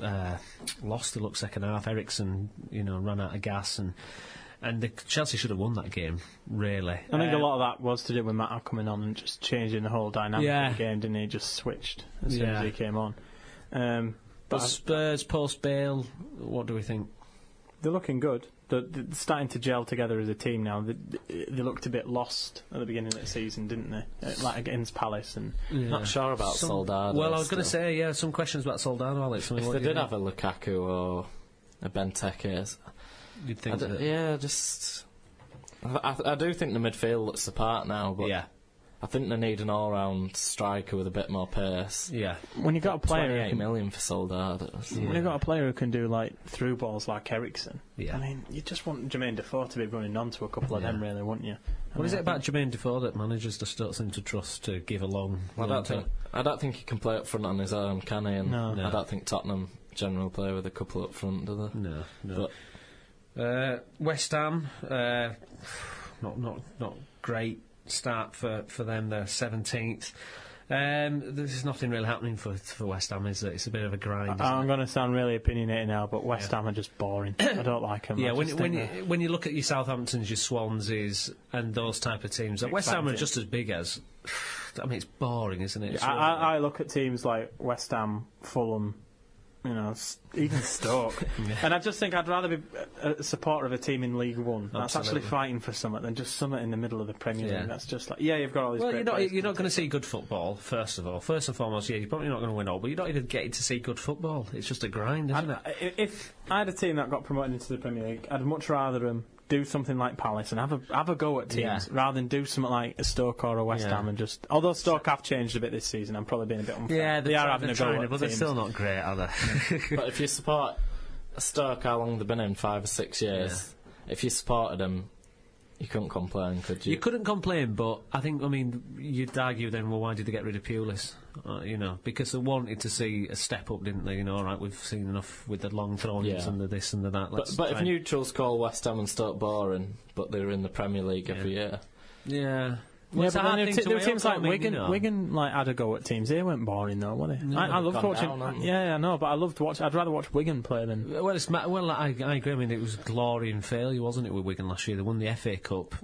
[SPEAKER 1] lost they looked second half. Ericsson, ran out of gas, and Chelsea should have won that game, really.
[SPEAKER 4] I think a lot of that was to do with Matt coming on and just changing the whole dynamic of the game, didn't he? Just switched as soon as he came on.
[SPEAKER 1] But Spurs, post-Bale, what do we think?
[SPEAKER 4] They're looking good. They're starting to gel together as a team now. They looked a bit lost at the beginning of the season, didn't they? Like against Palace. And
[SPEAKER 5] not sure about Soldado.
[SPEAKER 1] Well, I was going to say, some questions about Soldado, Alex.
[SPEAKER 5] If they did have a Lukaku or a Benteke,
[SPEAKER 1] you'd think
[SPEAKER 5] I do think the midfield looks the part now, but I think they need an all-round striker with a bit more pace.
[SPEAKER 4] Yeah. When you got a player
[SPEAKER 5] 28 million for Soldado.
[SPEAKER 4] When you got a player who can do through balls like Ericsson, I mean, you just want Jermaine Defoe to be running onto a couple of them, really, wouldn't you?
[SPEAKER 1] What is it about Jermaine Defoe that managers just don't seem to trust to give a long?
[SPEAKER 5] I don't think he can play up front on his own, can he? And I don't think Tottenham generally play with a couple up front, do they?
[SPEAKER 1] No. But West Ham, not great start for them. They're 17th. There's nothing really happening for West Ham, is it? It's a bit of a grind.
[SPEAKER 4] I'm going to sound really opinionated now, but West Ham are just boring. I don't like them.
[SPEAKER 1] Yeah, when you look at your Southamptons, your Swanseas, and those type of teams, West Ham are just as big as. I mean, it's boring, isn't it?
[SPEAKER 4] I look at teams like West Ham, Fulham, even Stoke. And I just think I'd rather be a supporter of a team in League One that's actually fighting for something than just something in the middle of the Premier League. That's just like, you've got all these great players.
[SPEAKER 1] You're not going to see good football, first of all. First and foremost, you're probably not going to win all, but you're not even getting to see good football. It's just a grind, isn't it?
[SPEAKER 4] If I had a team that got promoted into the Premier League, I'd much rather them do something like Palace and have a go at teams rather than do something like a Stoke or a West Ham and just. Although Stoke have changed a bit this season, I'm probably being a bit unfair.
[SPEAKER 1] Yeah,
[SPEAKER 4] they are having a go at
[SPEAKER 1] but they're still not great, are they?
[SPEAKER 5] But if you support Stoke, how long they've been in? 5 or 6 years. Yeah. If you supported them, you couldn't complain, could you?
[SPEAKER 1] You couldn't complain, but I mean, you'd argue then, well, why did they get rid of Pulis? Because they wanted to see a step up, didn't they? All right, we've seen enough with the long throw-ins and the this and the that.
[SPEAKER 5] But if neutrals call West Ham and Stoke boring, but they're in the Premier League every year.
[SPEAKER 1] Yeah. Well,
[SPEAKER 4] Yeah,
[SPEAKER 1] it's a
[SPEAKER 4] but
[SPEAKER 1] hard
[SPEAKER 4] then
[SPEAKER 1] thing
[SPEAKER 4] there
[SPEAKER 1] to
[SPEAKER 4] were
[SPEAKER 1] weigh
[SPEAKER 4] teams
[SPEAKER 1] up,
[SPEAKER 4] like
[SPEAKER 1] I mean,
[SPEAKER 4] Wigan.
[SPEAKER 1] you know.
[SPEAKER 4] Wigan like had a go at teams. They weren't boring though, were they? I loved
[SPEAKER 5] gone
[SPEAKER 4] watching.
[SPEAKER 5] down, haven't they?
[SPEAKER 4] Yeah, I know, but I loved watch. I'd rather watch Wigan play than.
[SPEAKER 1] Well, I agree. I mean, it was glory and failure, wasn't it, with Wigan last year? They won the FA Cup,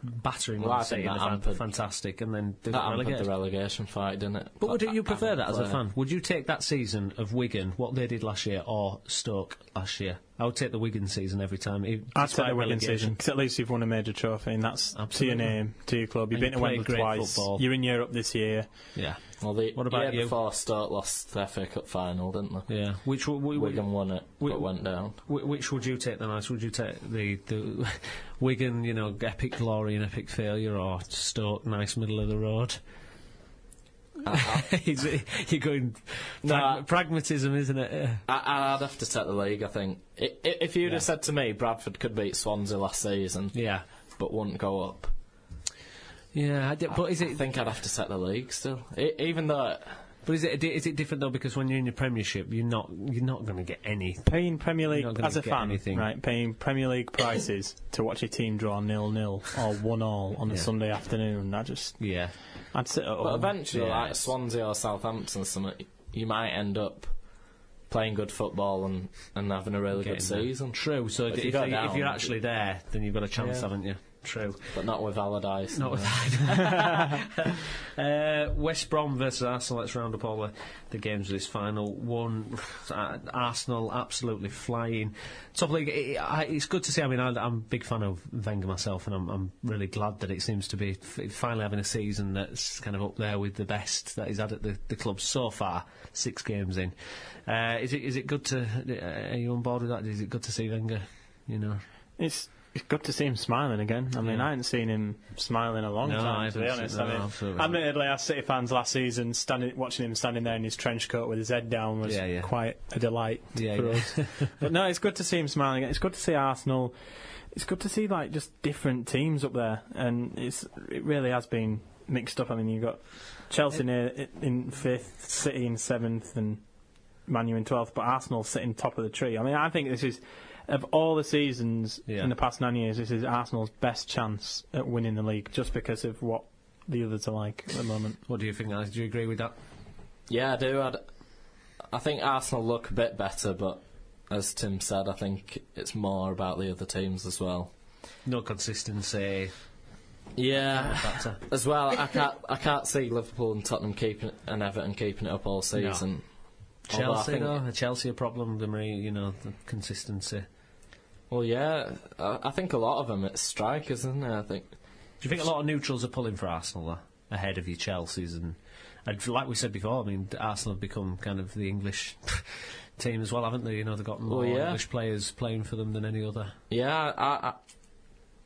[SPEAKER 1] battering
[SPEAKER 5] Well,
[SPEAKER 1] Man
[SPEAKER 5] I
[SPEAKER 1] City,
[SPEAKER 5] think
[SPEAKER 1] and
[SPEAKER 5] that
[SPEAKER 1] they
[SPEAKER 5] hampered-
[SPEAKER 1] fantastic, and then they
[SPEAKER 5] That
[SPEAKER 1] got
[SPEAKER 5] hampered
[SPEAKER 1] relegated.
[SPEAKER 5] the relegation fight, didn't it?
[SPEAKER 1] But would you prefer that as a
[SPEAKER 5] player.
[SPEAKER 1] fan? Would you take that season of Wigan, what they did last year, or Stoke last year? I would take the Wigan season every time.
[SPEAKER 4] I'd take the Wigan season because at least you've won a major trophy, and that's
[SPEAKER 1] Absolutely.
[SPEAKER 4] to your name, to your club. You've
[SPEAKER 1] And
[SPEAKER 4] been to
[SPEAKER 1] you play
[SPEAKER 4] Wembley
[SPEAKER 1] great
[SPEAKER 4] twice.
[SPEAKER 1] football.
[SPEAKER 4] You're in Europe this year.
[SPEAKER 1] Yeah.
[SPEAKER 5] Well, the
[SPEAKER 1] What about
[SPEAKER 5] year
[SPEAKER 1] you?
[SPEAKER 5] before Stoke lost the FA Cup final, didn't they?
[SPEAKER 1] Yeah.
[SPEAKER 5] Wigan won it, but went down.
[SPEAKER 1] Which would you take then, Ice? Would you take the Wigan, epic glory and epic failure, or Stoke, nice middle of the road? You're going pragmatism, isn't it?
[SPEAKER 5] I'd have to take the league, I think. If you'd have said to me Bradford could beat Swansea last season,
[SPEAKER 1] Yeah.
[SPEAKER 5] but wouldn't go up,
[SPEAKER 1] Yeah, but is
[SPEAKER 5] I
[SPEAKER 1] it?
[SPEAKER 5] think I'd have to take the league still. Even though...
[SPEAKER 1] But is it different though? Because when you're in your Premiership, you're not going to get any.
[SPEAKER 4] Paying Premier League
[SPEAKER 1] You're not gonna
[SPEAKER 4] as a
[SPEAKER 1] get
[SPEAKER 4] fan,
[SPEAKER 1] anything.
[SPEAKER 4] right? Paying Premier League prices to watch your team draw 0-0 or 1-1 on a
[SPEAKER 1] Yeah.
[SPEAKER 4] Sunday afternoon.
[SPEAKER 1] Yeah.
[SPEAKER 4] I'd sit at
[SPEAKER 5] But
[SPEAKER 4] home.
[SPEAKER 5] eventually,
[SPEAKER 1] Yeah.
[SPEAKER 5] like Swansea or Southampton or something, you might end up playing good football and having a really good
[SPEAKER 1] Getting there.
[SPEAKER 5] season.
[SPEAKER 1] True. So
[SPEAKER 5] But
[SPEAKER 1] if
[SPEAKER 5] you go down,
[SPEAKER 1] you're actually there, then you've got a chance,
[SPEAKER 5] Yeah.
[SPEAKER 1] haven't you? True.
[SPEAKER 5] But not with Allardyce.
[SPEAKER 1] Not with West Brom versus Arsenal. Let's round up all the games of this final one. Arsenal absolutely flying. Top league. It's good to see. I mean, I'm a big fan of Wenger myself, and I'm really glad that it seems to be finally having a season that's kind of up there with the best that he's had at the club so far. 6 games in. Is it good to? Are you on board with that? Is it good to see Wenger?
[SPEAKER 4] It's good to see him smiling again. I mean, I hadn't seen him smile in a long
[SPEAKER 1] No,
[SPEAKER 4] time,
[SPEAKER 1] I
[SPEAKER 4] to be
[SPEAKER 1] haven't
[SPEAKER 4] honest.
[SPEAKER 1] seen-
[SPEAKER 4] I
[SPEAKER 1] no,
[SPEAKER 4] mean,
[SPEAKER 1] absolutely.
[SPEAKER 4] admittedly, as City fans last season, watching him standing there in his trench coat with his head down was
[SPEAKER 1] Yeah.
[SPEAKER 4] quite a delight
[SPEAKER 1] Yeah,
[SPEAKER 4] for
[SPEAKER 1] yeah.
[SPEAKER 4] us. But no, it's good to see him smiling again. It's good to see Arsenal. It's good to see like just different teams up there, and it really has been mixed up. I mean, you've got Chelsea in 5th, City in 7th, and Man U in 12th, but Arsenal sitting top of the tree. I mean, I think this is, of all the seasons in the past 9 years, this is Arsenal's best chance at winning the league, just because of what the others are like at the moment.
[SPEAKER 1] What do you think, Alex? Do you agree with that?
[SPEAKER 5] Yeah, I do. I think Arsenal look a bit better, but as Tim said, I think it's more about the other teams as well.
[SPEAKER 1] No consistency.
[SPEAKER 5] Yeah,
[SPEAKER 1] Factor.
[SPEAKER 5] as well. I can't see Liverpool and Tottenham and Everton keeping it up all season. Although I
[SPEAKER 1] Chelsea,
[SPEAKER 5] think-
[SPEAKER 1] though, a Chelsea a problem, the consistency.
[SPEAKER 5] Well, yeah, I think a lot of them it's strikers, isn't it? I think.
[SPEAKER 1] Do you think a lot of neutrals are pulling for Arsenal though, ahead of your Chelseas? And like we said before, I mean, Arsenal have become kind of the English team as well, haven't they? They've got more English players playing for them than any other.
[SPEAKER 5] Yeah,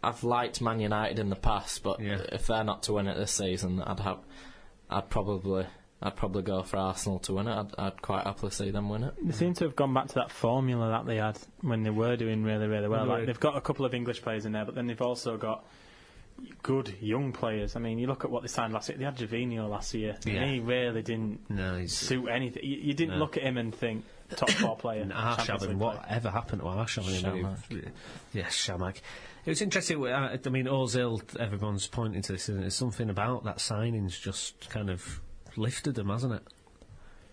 [SPEAKER 5] I've liked Man United in the past, but if they're not to win it this season, I'd probably go for Arsenal to win it. I'd quite happily see them win it.
[SPEAKER 4] They seem to have gone back to that formula that they had when they were doing really, really well. Like, they've got a couple of English players in there, but then they've also got good young players. I mean, you look at what they signed last year. They had Gervinho last year, and he really didn't suit anything. You didn't look at him and think top 4 player.
[SPEAKER 1] Arshavin, whatever happened to Arshavin? Yes, Shamak. It was interesting. I mean, Ozil, everyone's pointing to this, isn't it? There's something about that signing's just kind of lifted them, hasn't it?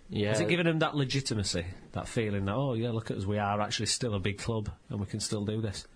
[SPEAKER 5] Yeah.
[SPEAKER 1] Has it given them that legitimacy, that feeling that, oh yeah, look at us, we are actually still a big club and we can still do this?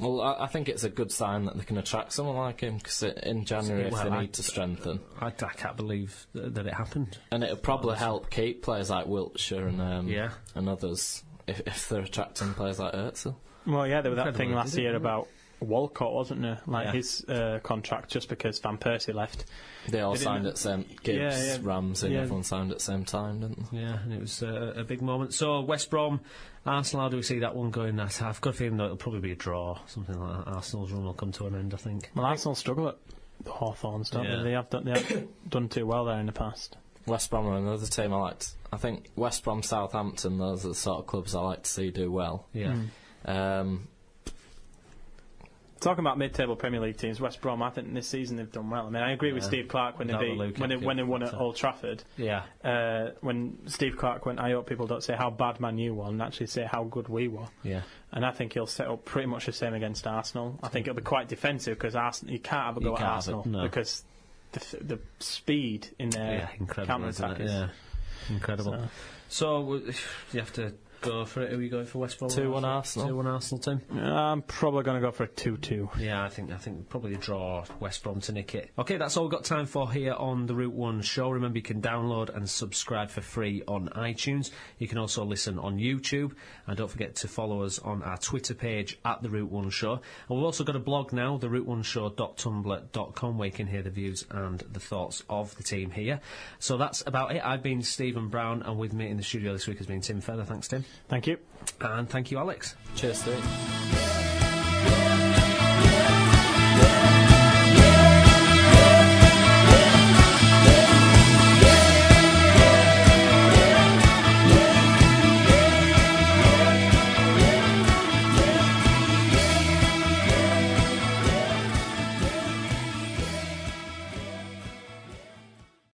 [SPEAKER 5] Well, I think it's a good sign that they can attract someone like him, because in January, if they need to strengthen...
[SPEAKER 1] I can't believe that it happened.
[SPEAKER 5] And it'll probably help keep players like Wiltshire and others, if they're attracting players like Özil.
[SPEAKER 4] Well, yeah, there was that thing last year about Walcott, wasn't there? Like his contract, just because Van Persie left.
[SPEAKER 5] They all signed at the same... Gibbs, Ramsey, everyone signed at the same time, didn't they?
[SPEAKER 1] Yeah, and it was a big moment. So, West Brom, Arsenal, how do we see that one going? I've got a feeling that it'll probably be a draw, something like that. Arsenal's run will come to an end, I think.
[SPEAKER 4] Well, Arsenal struggle at Hawthorns, don't they? They have done too well there in the past.
[SPEAKER 5] West Brom are another team I liked. I think West Brom, Southampton, those are the sort of clubs I like to see do well.
[SPEAKER 1] Yeah.
[SPEAKER 4] Talking about mid-table Premier League teams, West Brom, I think this season they've done well. I mean, I agree with Steve Clarke when they won at Old Trafford.
[SPEAKER 1] Yeah.
[SPEAKER 4] When Steve Clarke went, I hope people don't say how bad Man U won, actually say how good we were.
[SPEAKER 1] Yeah.
[SPEAKER 4] And I think he'll set up pretty much the same against Arsenal. I think it'll be quite defensive because you can't have a go at Arsenal because the speed in their counter-attack is
[SPEAKER 1] incredible. So you have to go for it. Who are you going for, West Brom?
[SPEAKER 5] 2-1 Arsenal.
[SPEAKER 1] 2-1 Arsenal, Tim?
[SPEAKER 4] I'm probably going to go for a 2-2.
[SPEAKER 1] Yeah, I think probably a draw, West Brom to nick it. OK, that's all we've got time for here on the Route 1 show. Remember, you can download and subscribe for free on iTunes. You can also listen on YouTube. And don't forget to follow us on our Twitter page at the Route 1 Show. And we've also got a blog now, theroute1show.tumblr.com, where you can hear the views and the thoughts of the team here. So that's about it. I've been Stephen Brown, and with me in the studio this week has been Tim Feather. Thanks, Tim.
[SPEAKER 4] Thank you.
[SPEAKER 1] And thank you, Alex.
[SPEAKER 5] Cheers, Steve.